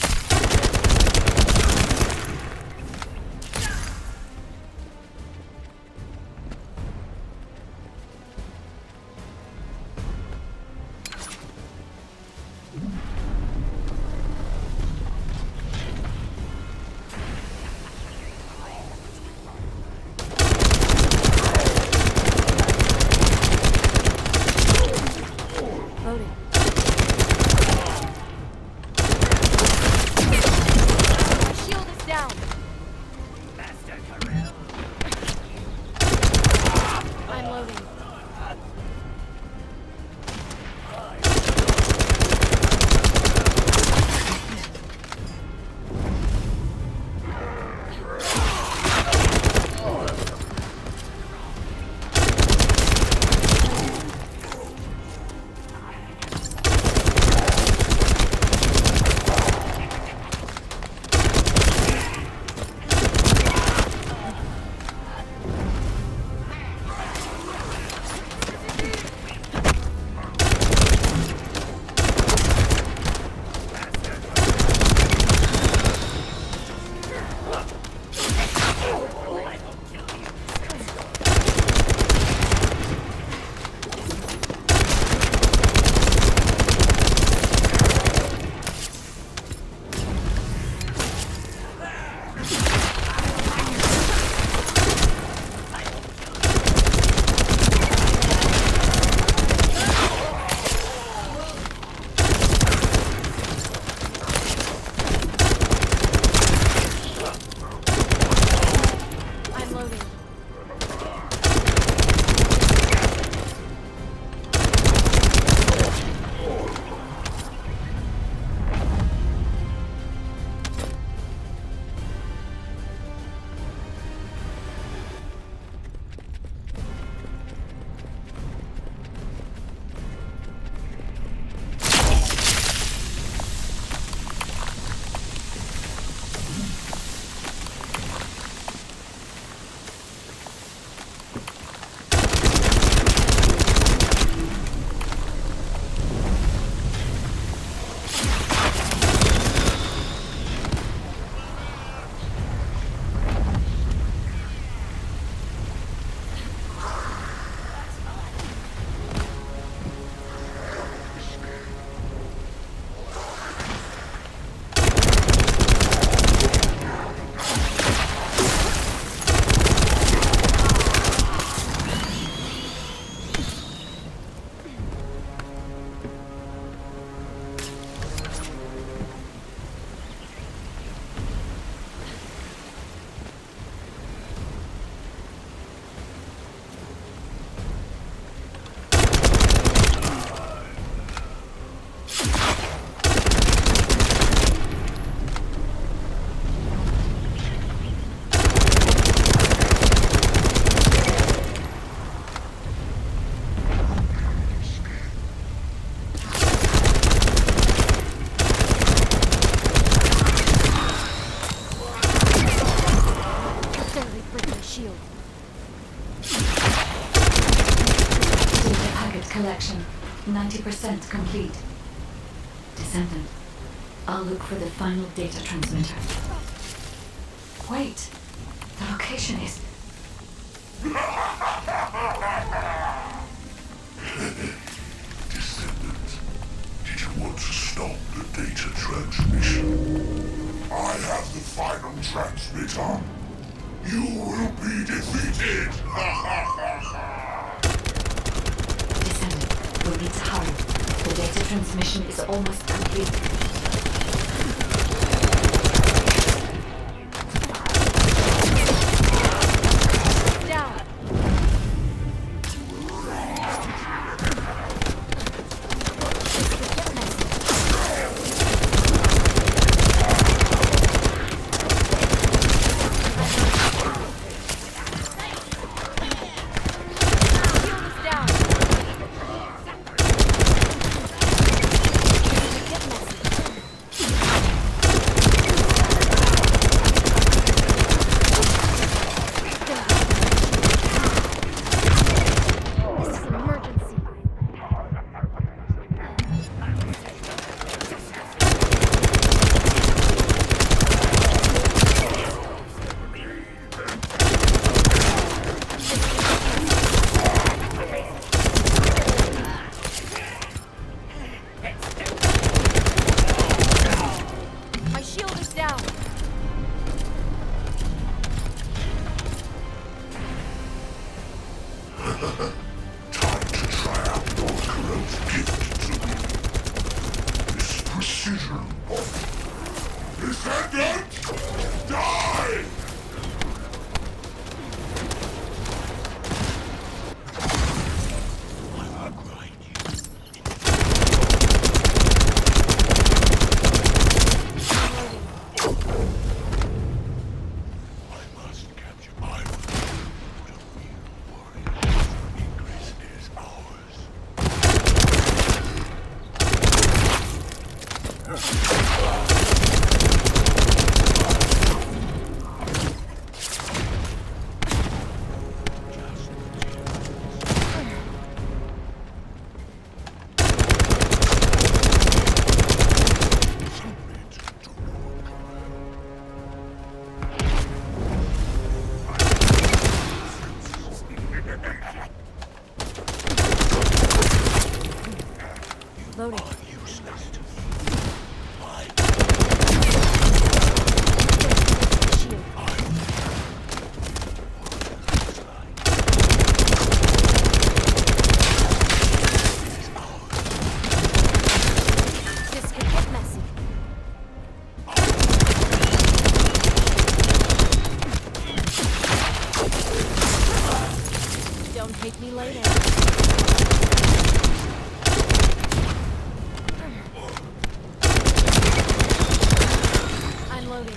Loading. My shield is down. Master Karel. I'm loading. I'm loading. Barely break my shield. Data packet collection, 90% complete. Descendant, I'll look for the final data transmitter. Wait, the location is... Descendant, did you want to stop the data transmission? I have the final transmitter. You will be defeated! Descendant, we'll need to hurry. The data transmission is almost complete. Down. gift to me. This precision bomb. Descendant! Die! Loading. This could get messy. Don't take me later. Unloading.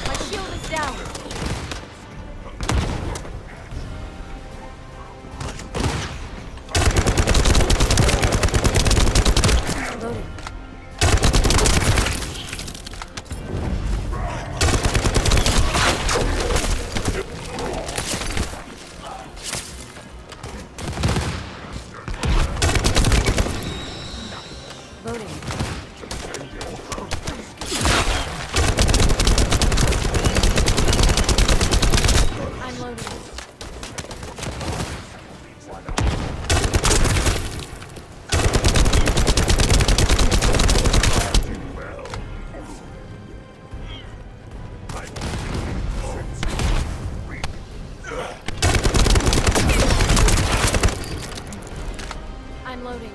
My shield is down. Loading. Loading. I'm loading. I'm loading.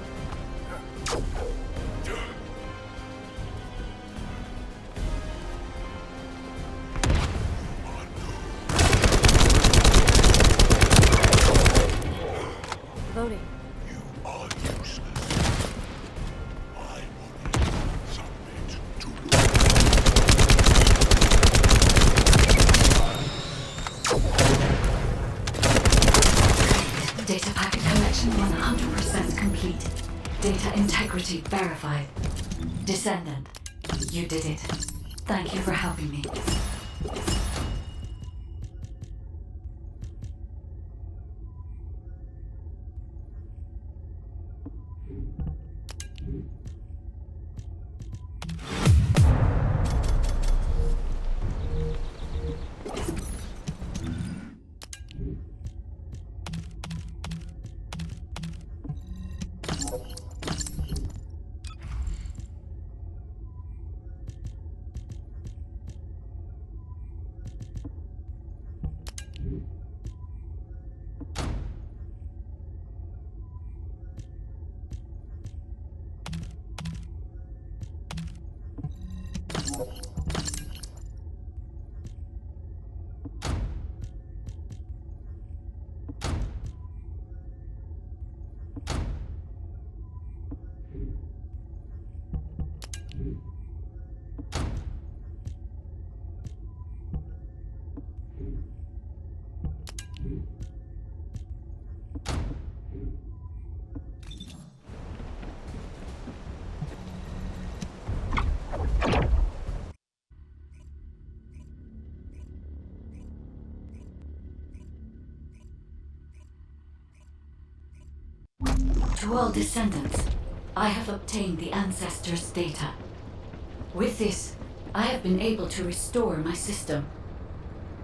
Loading. Data packet collection 100% complete. Data integrity verified. Descendant, you did it. Thank you for helping me. To all descendants, I have obtained the ancestors' data. With this, I have been able to restore my system.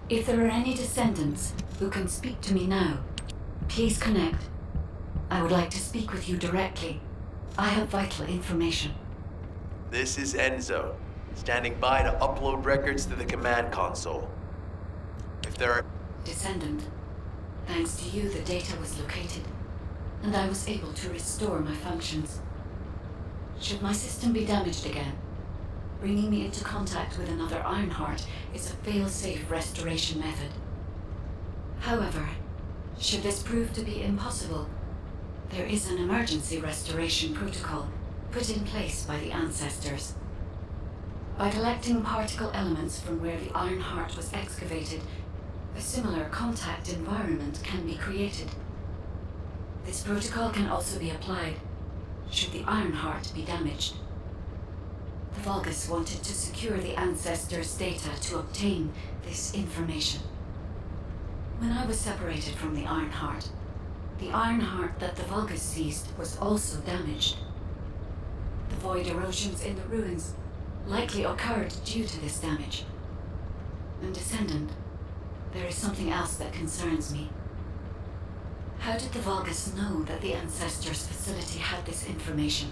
If there are any descendants who can speak to me now, please connect. I would like to speak with you directly. I have vital information. This is Enzo, standing by to upload records to the command console. If there are... Descendant, thanks to you the data was located, and I was able to restore my functions. Should my system be damaged again, bringing me into contact with another Ironheart is a fail-safe restoration method. However, should this prove to be impossible, there is an emergency restoration protocol put in place by the ancestors. By collecting particle elements from where the Ironheart was excavated, a similar contact environment can be created. This protocol can also be applied should the Ironheart be damaged. The Vulgus wanted to secure the ancestors' data to obtain this information. When I was separated from the Ironheart that the Vulgus seized was also damaged. The void erosions in the ruins likely occurred due to this damage. And Descendant, there is something else that concerns me. How did the Vulgus know that the Ancestors' facility had this information?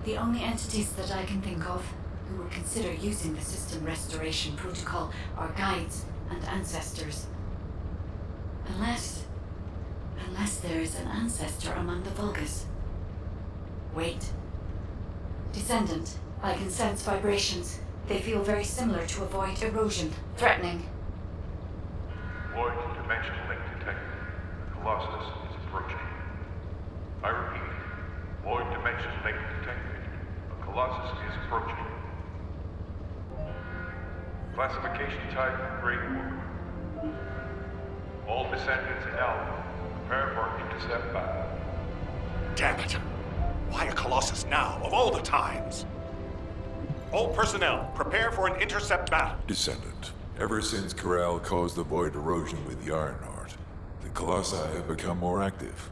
The only entities that I can think of who would consider using the system restoration protocol are guides and ancestors. Unless there is an ancestor among the Vulgus. Wait. Descendant, I can sense vibrations. They feel very similar to a void erosion, threatening. Void dimension link detected. The Colossus is approaching. I repeat, void dimension link detected. The Colossus is approaching. Classification type, Great War. All descendants in Alpha, prepare for intercept battle. Damn it! Why a Colossus now, of all the times? All personnel, prepare for an intercept battle. Descendant, ever since Corral caused the void erosion with the Ironheart, the Colossi have become more active.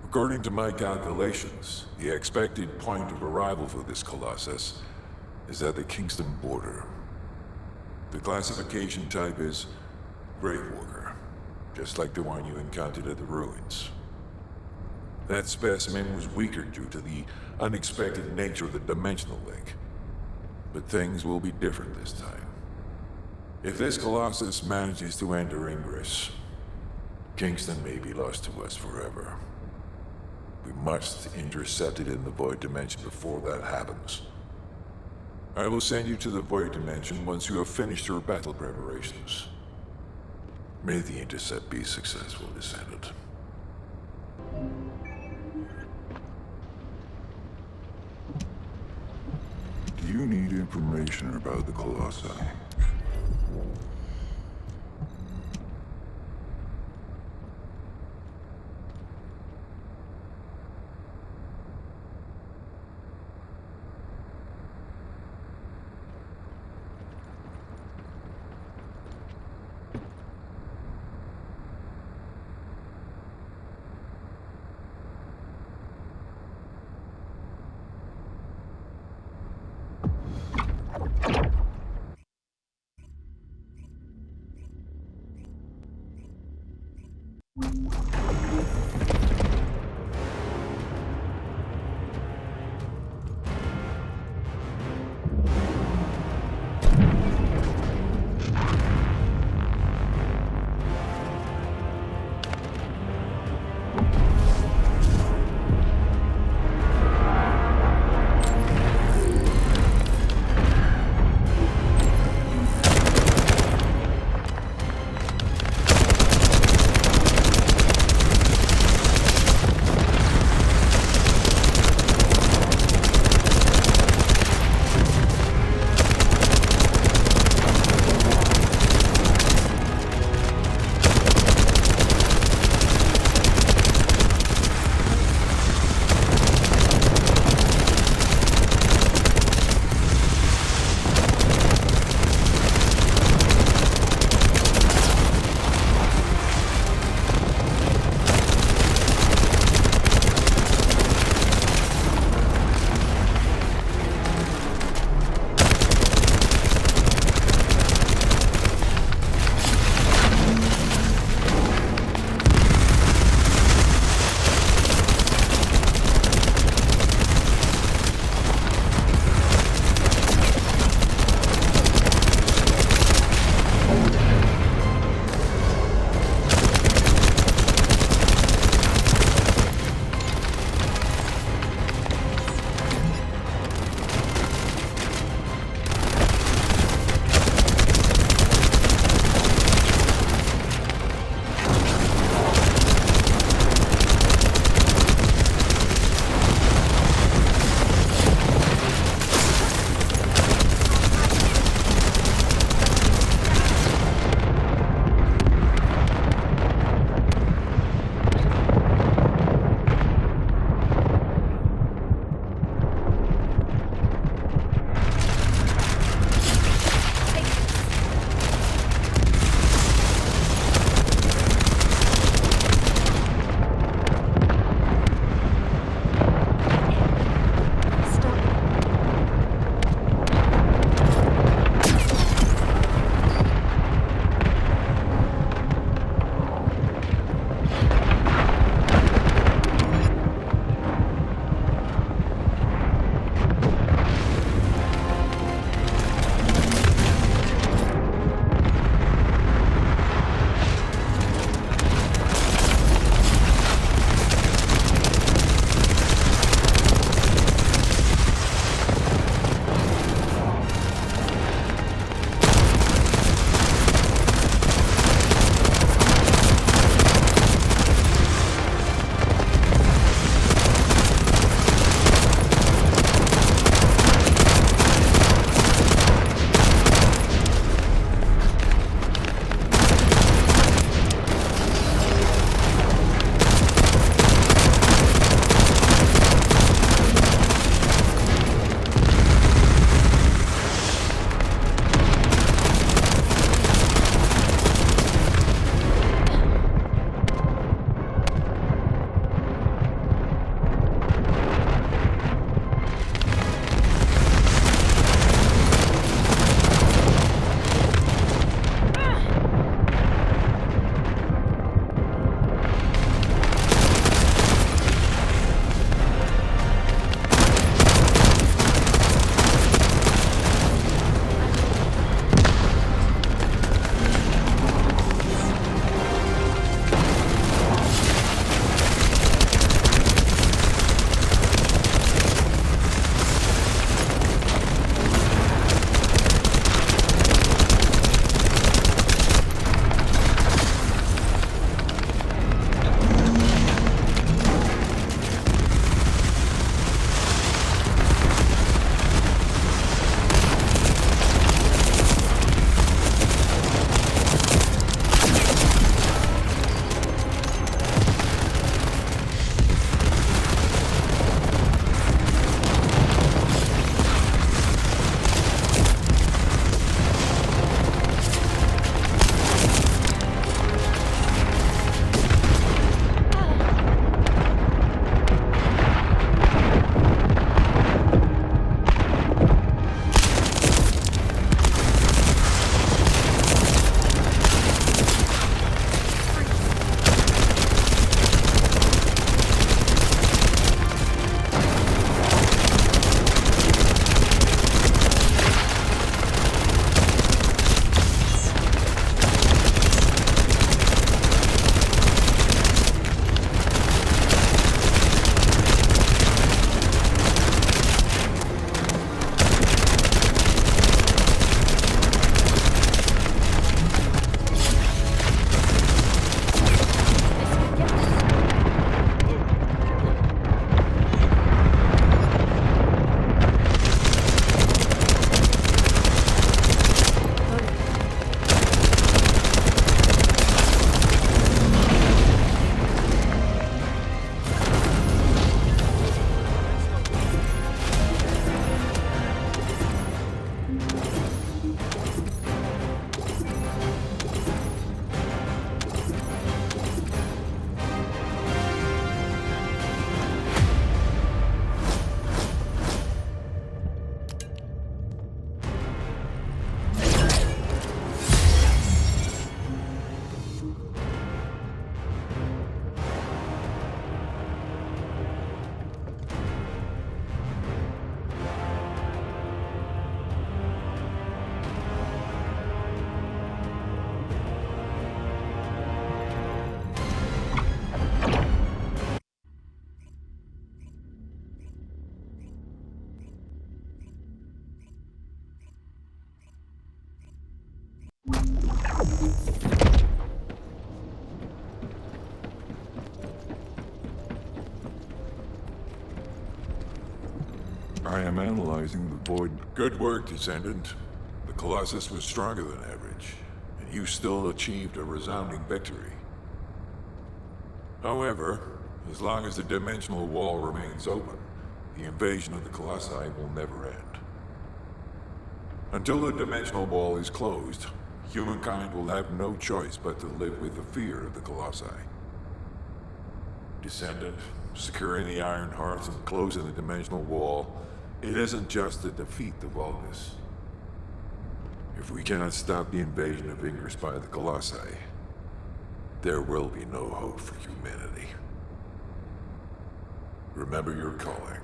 According to my calculations, the expected point of arrival for this Colossus is at the Kingston border. The classification type is Gravewalker, just like the one you encountered at the ruins. That specimen was weaker due to the unexpected nature of the dimensional link. But things will be different this time. If this Colossus manages to enter Ingress, Kingston may be lost to us forever. We must intercept it in the Void Dimension before that happens. I will send you to the Void Dimension once you have finished your battle preparations. May the intercept be successful, Descendant. Do you need information about the Colossi? I am analyzing the void. Good work, Descendant. The Colossus was stronger than average, and you still achieved a resounding victory. However, as long as the dimensional wall remains open, the invasion of the Colossi will never end. Until the dimensional wall is closed, humankind will have no choice but to live with the fear of the Colossi. Descendant, securing the Iron Hearts and closing the dimensional wall, it isn't just to defeat the Vulgus. If we cannot stop the invasion of Ingress by the Colossi, there will be no hope for humanity. Remember your calling.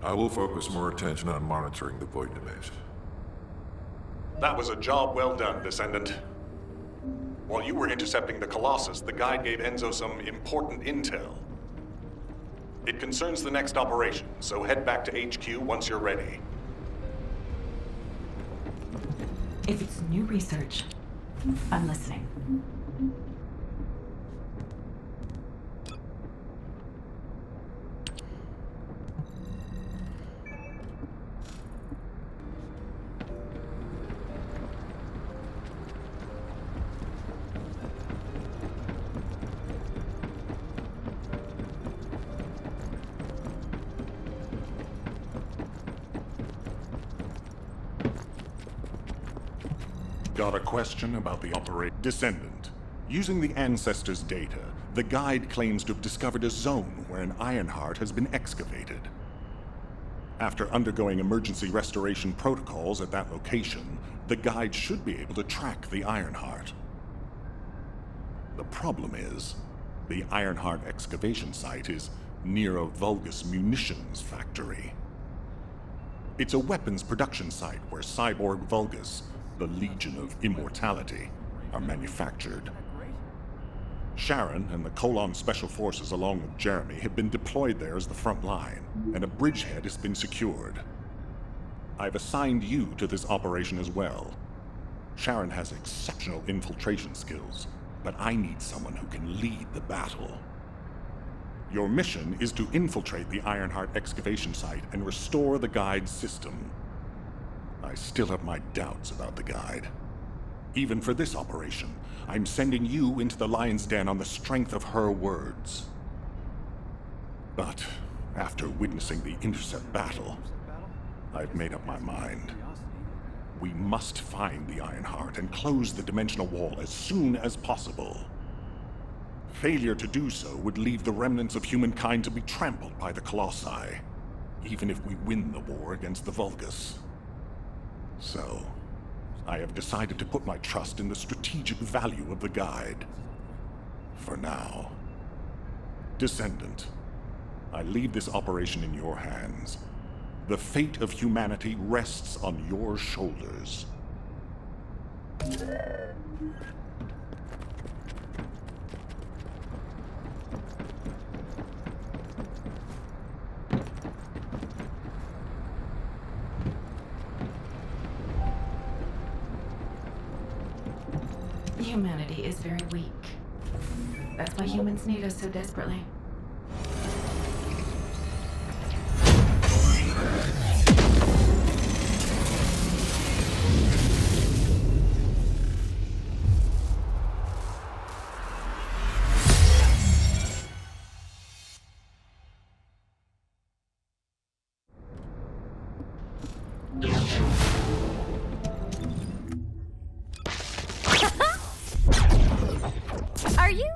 I will focus more attention on monitoring the Void Dimension. That was a job well done, Descendant. While you were intercepting the Colossus, the guide gave Enzo some important intel. It concerns the next operation, so head back to HQ once you're ready. If it's new research, I'm listening. Got a question about the Descendant. Using the Ancestors' data, the guide claims to have discovered a zone where an Ironheart has been excavated. After undergoing emergency restoration protocols at that location, the guide should be able to track the Ironheart. The problem is, the Ironheart excavation site is near a Vulgus munitions factory. It's a weapons production site where cyborg Vulgus, the Legion of Immortality, are manufactured. Sharon and the Colon Special Forces along with Jeremy have been deployed there as the front line, and a bridgehead has been secured. I've assigned you to this operation as well. Sharon has exceptional infiltration skills, but I need someone who can lead the battle. Your mission is to infiltrate the Ironheart excavation site and restore the guide's system. I still have my doubts about the guide. Even for this operation, I'm sending you into the Lion's Den on the strength of her words. But after witnessing the intercept battle, I've made up my mind. We must find the Ironheart and close the dimensional wall as soon as possible. Failure to do so would leave the remnants of humankind to be trampled by the Colossi, even if we win the war against the Vulgus. So, I have decided to put my trust in the strategic value of the guide. For now. Descendant, I leave this operation in your hands. The fate of humanity rests on your shoulders. Humanity is very weak. That's why humans need us so desperately. Are you?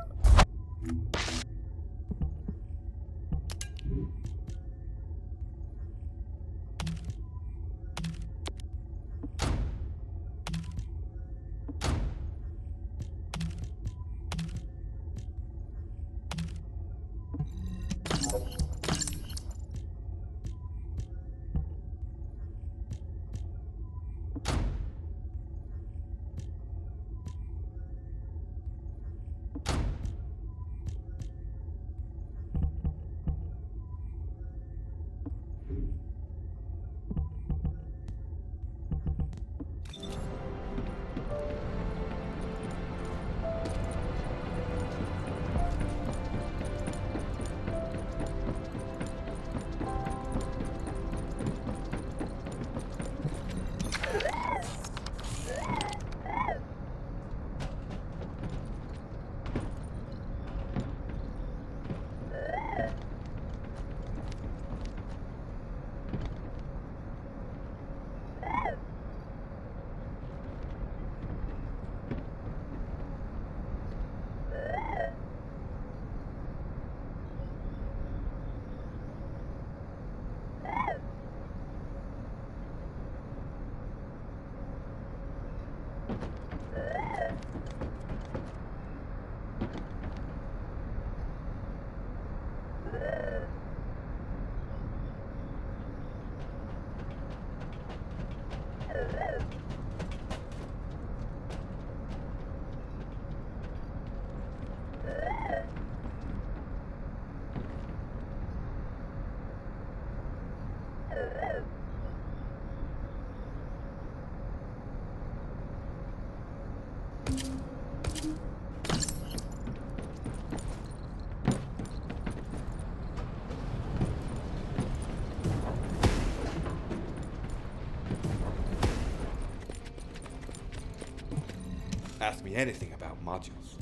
Ask me anything about modules.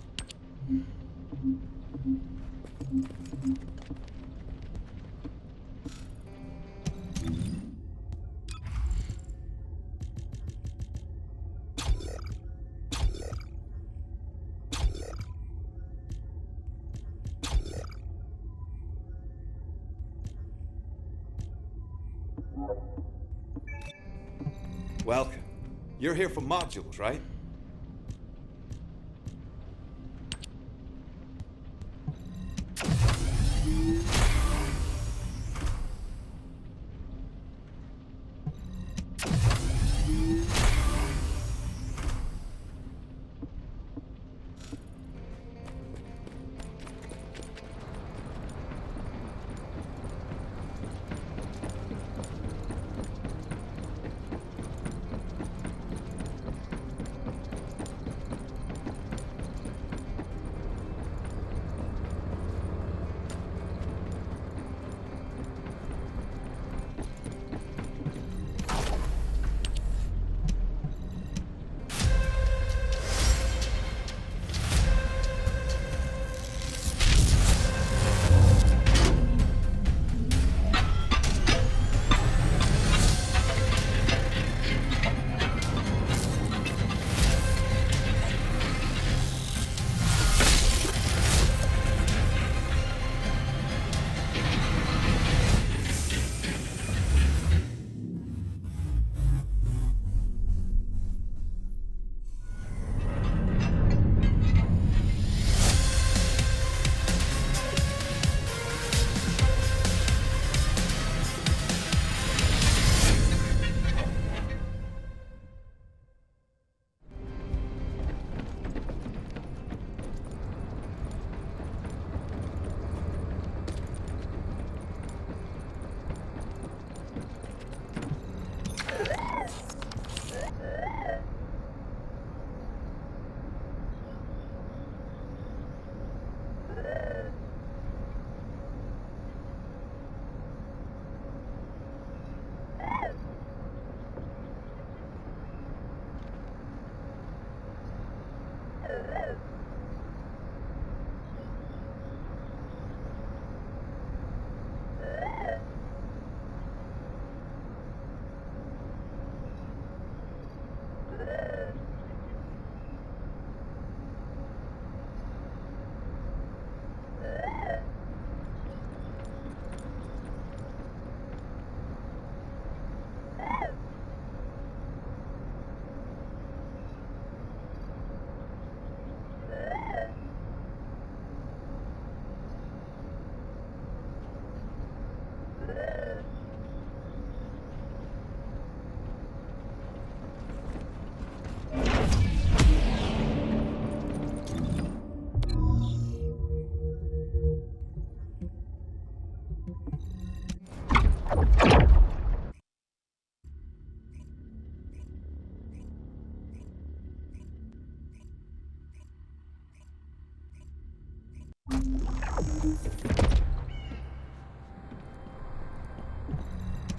Welcome. You're here for modules, right?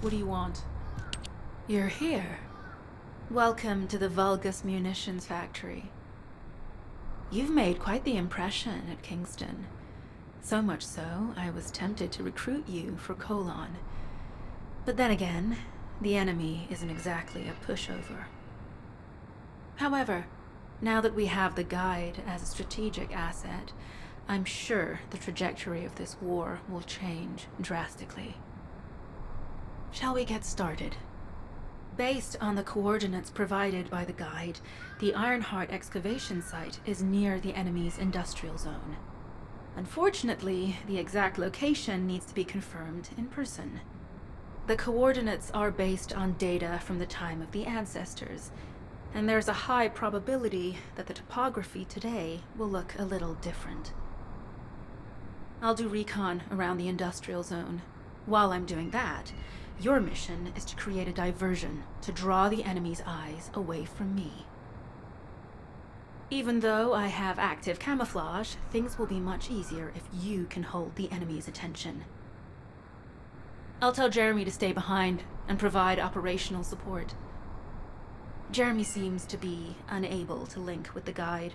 What do you want? You're here. Welcome to the Vulgus Munitions Factory. You've made quite the impression at Kingston. So much so, I was tempted to recruit you for Colon. But then again, the enemy isn't exactly a pushover. However, now that we have the Guide as a strategic asset, I'm sure the trajectory of this war will change drastically. Shall we get started? Based on the coordinates provided by the guide, the Ironheart excavation site is near the enemy's industrial zone. Unfortunately, the exact location needs to be confirmed in person. The coordinates are based on data from the time of the ancestors, and there's a high probability that the topography today will look a little different. I'll do recon around the industrial zone. While I'm doing that, your mission is to create a diversion to draw the enemy's eyes away from me. Even though I have active camouflage, things will be much easier if you can hold the enemy's attention. I'll tell Jeremy to stay behind and provide operational support. Jeremy seems to be unable to link with the guide,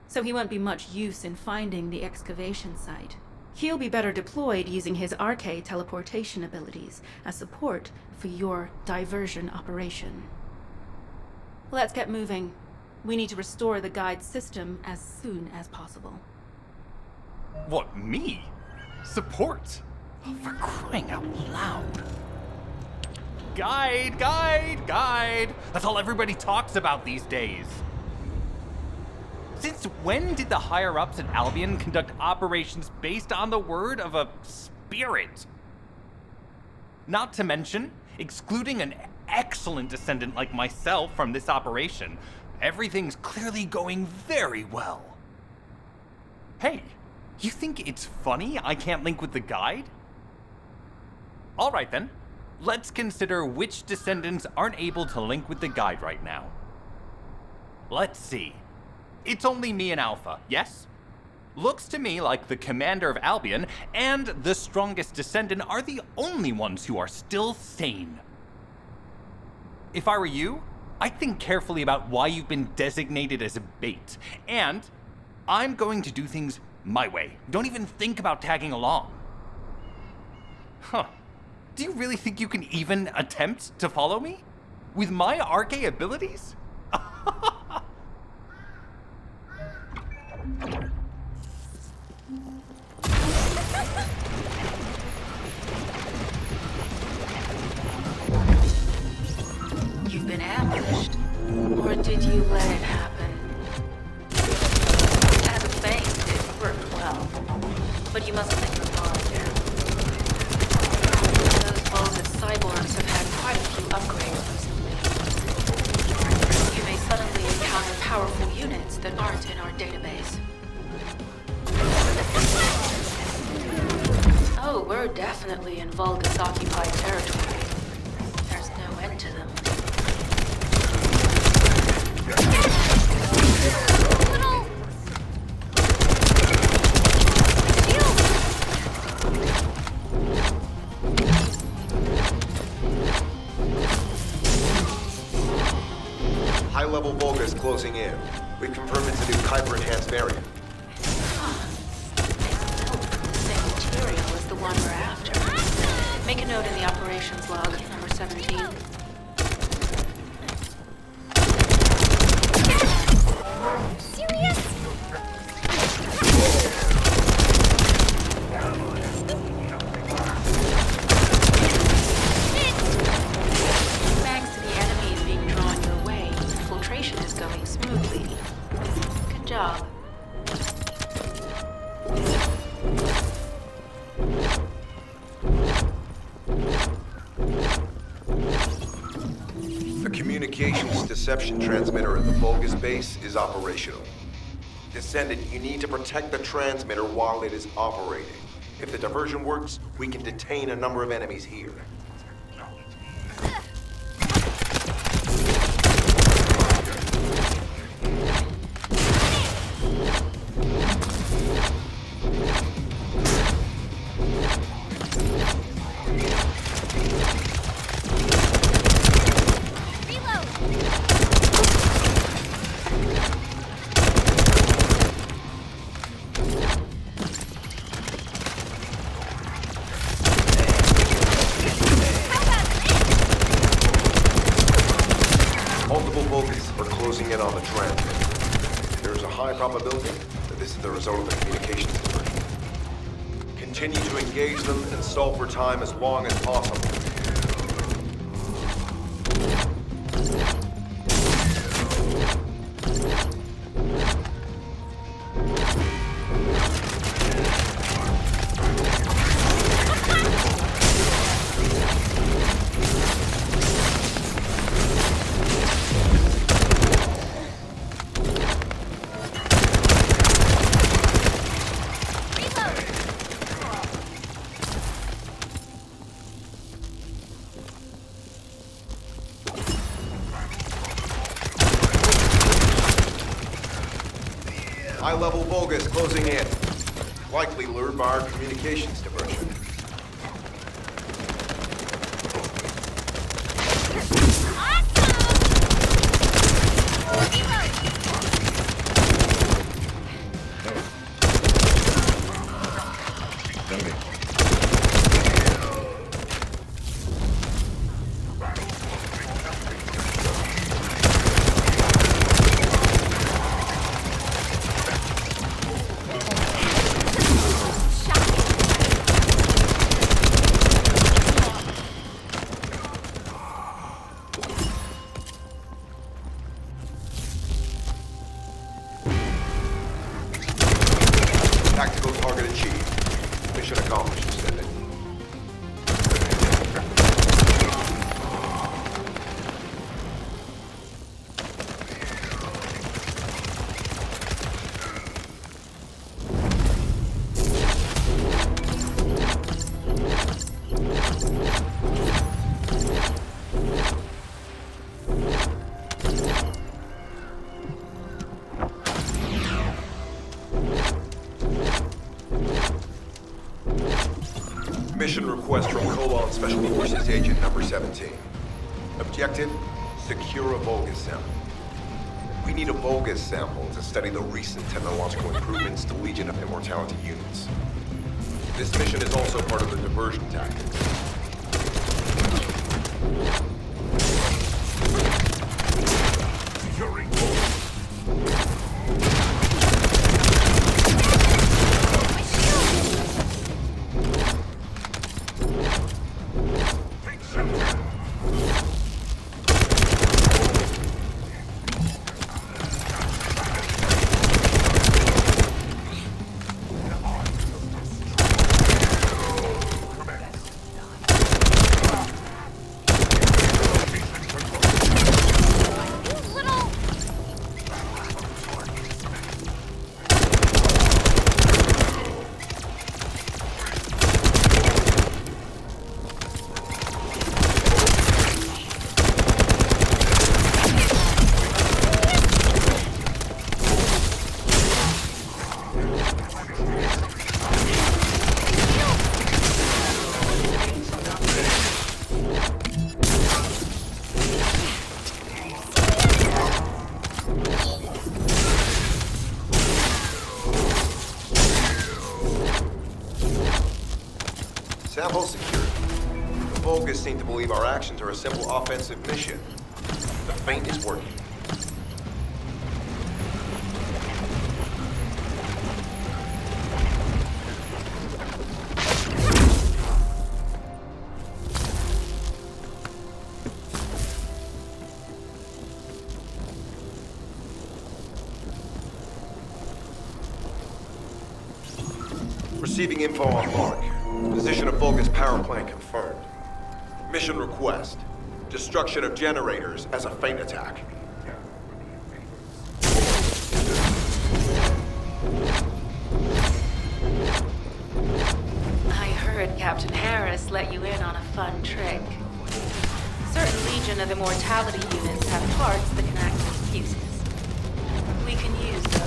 so he won't be much use in finding the excavation site. He'll be better deployed using his RK teleportation abilities as support for your diversion operation. Let's get moving. We need to restore the guide system as soon as possible. What, me? Support? Oh, for crying out loud. Guide, guide, guide! That's all everybody talks about these days. Since when did the higher-ups at Albion conduct operations based on the word of a spirit? Not to mention, excluding an excellent descendant like myself from this operation, everything's clearly going very well. Hey, you think it's funny I can't link with the guide? All right then, let's consider which descendants aren't able to link with the guide right now. Let's see. It's only me and Alpha, yes? Looks to me like the commander of Albion and the strongest descendant are the only ones who are still sane. If I were you, I'd think carefully about why you've been designated as a bait, and I'm going to do things my way. Don't even think about tagging along. Huh. Do you really think you can even attempt to follow me? With my RK abilities? You've been ambushed, or did you let it happen? As a feint, it worked well, but you mustn't think you're far here. Those Vulgus cyborgs have had quite a few upgrades recently. You may suddenly encounter powerful units that aren't in our database. Oh, we're definitely in Vulgus-occupied territory. There's no end to them. High-level Vulgus closing in. We've confirmed it's a new Kuiper-enhanced variant. Material is the one we're after. Make a note in the operations log, number 17. Thanks to the enemies being drawn your way, infiltration is going smoothly. Good job. The communications deception transmitter at the Vulgus base is operational. Descendant, you need to protect the transmitter while it is operating. If the diversion works, we can detain a number of enemies here. Multiple Vulgus are closing in on the transmitter. There is a high probability that this is the result of the communications diversion. Continue to engage them and stall for time as long as possible. High-level Vulgus closing in. Likely lured by our communications diversion. Tactical target achieved. Mission accomplished, descendant. Mission request from Colon Special Forces Agent number 17. Objective, secure a Vulgus sample. We need a Vulgus sample to study the recent technological improvements to Legion of Immortality units. This mission is also part of the diversion tactics. Sample secured. The Vulgus seem to believe our actions are a simple offensive mission. The feint is working. Receiving info on mark. Position of Vulgus power plant confirmed. Mission request. Destruction of generators as a feint attack. I heard Captain Harris let you in on a fun trick. Certain Legion of Immortality units have parts that can act as fuses. We can use those.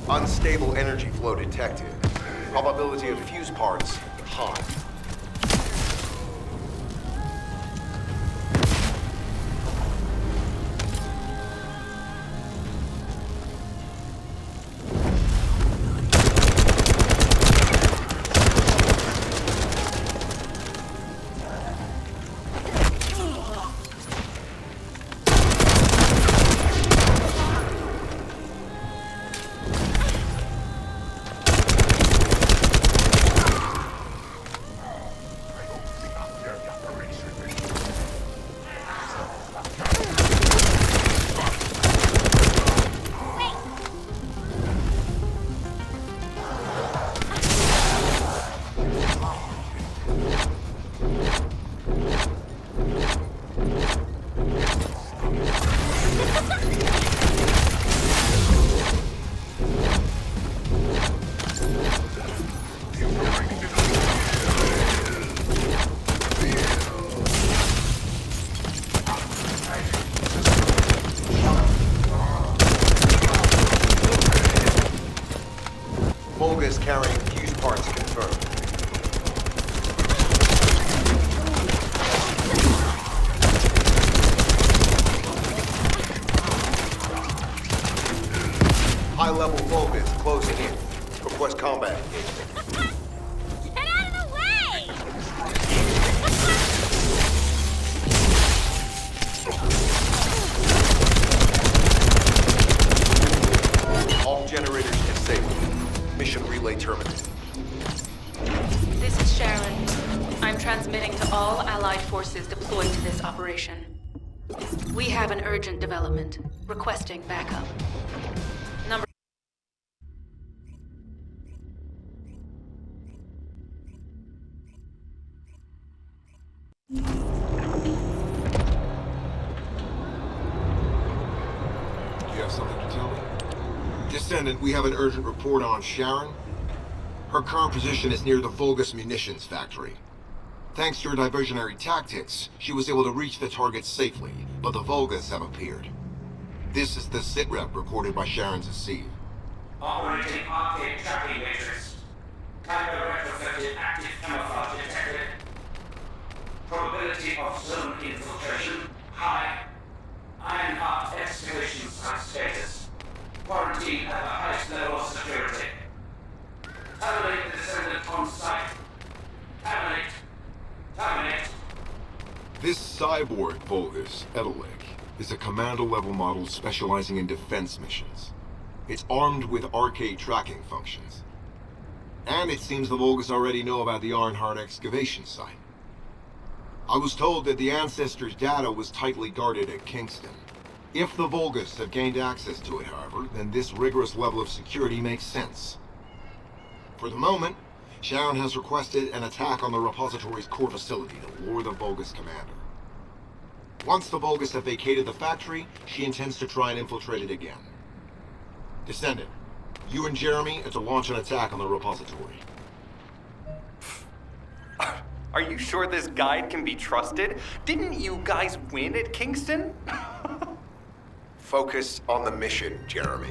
Unstable energy flow detected. Probability of fuse parts high. Vulgus carrying fuse parts confirmed. High-level Vulgus closing in. Request combat engagement. Get out of the way! All generators disabled. Mission relay terminated. This is Sharon. I'm transmitting to all Allied forces deployed to this operation. We have an urgent development. Requesting backup. Number... Do you have something to tell me? Descendant, we have an urgent report on Sharon. Her current position is near the Vulgus munitions factory. Thanks to your diversionary tactics, she was able to reach the target safely, but the Vulgus have appeared. This is the sitrep recorded by Sharon's Asif. Operating arcade tracking matrix. Type of retrofitted active camouflage detected. Probability of zone infiltration high. Ironheart excavation site status. Quarantine at the highest level of security. Terminate the descendant on site. Terminate. Terminate. This cyborg Vulgus, Edelek, is a commando-level model specializing in defense missions. It's armed with arcade tracking functions. And it seems the Vulgus already know about the Ironheart excavation site. I was told that the Ancestors' data was tightly guarded at Kingston. If the Vulgus have gained access to it, however, then this rigorous level of security makes sense. For the moment, Sharon has requested an attack on the repository's core facility to lure the Vulgus commander. Once the Vulgus have vacated the factory, she intends to try and infiltrate it again. Descendant, you and Jeremy are to launch an attack on the repository. Are you sure this guide can be trusted? Didn't you guys win at Kingston? Focus on the mission, Jeremy.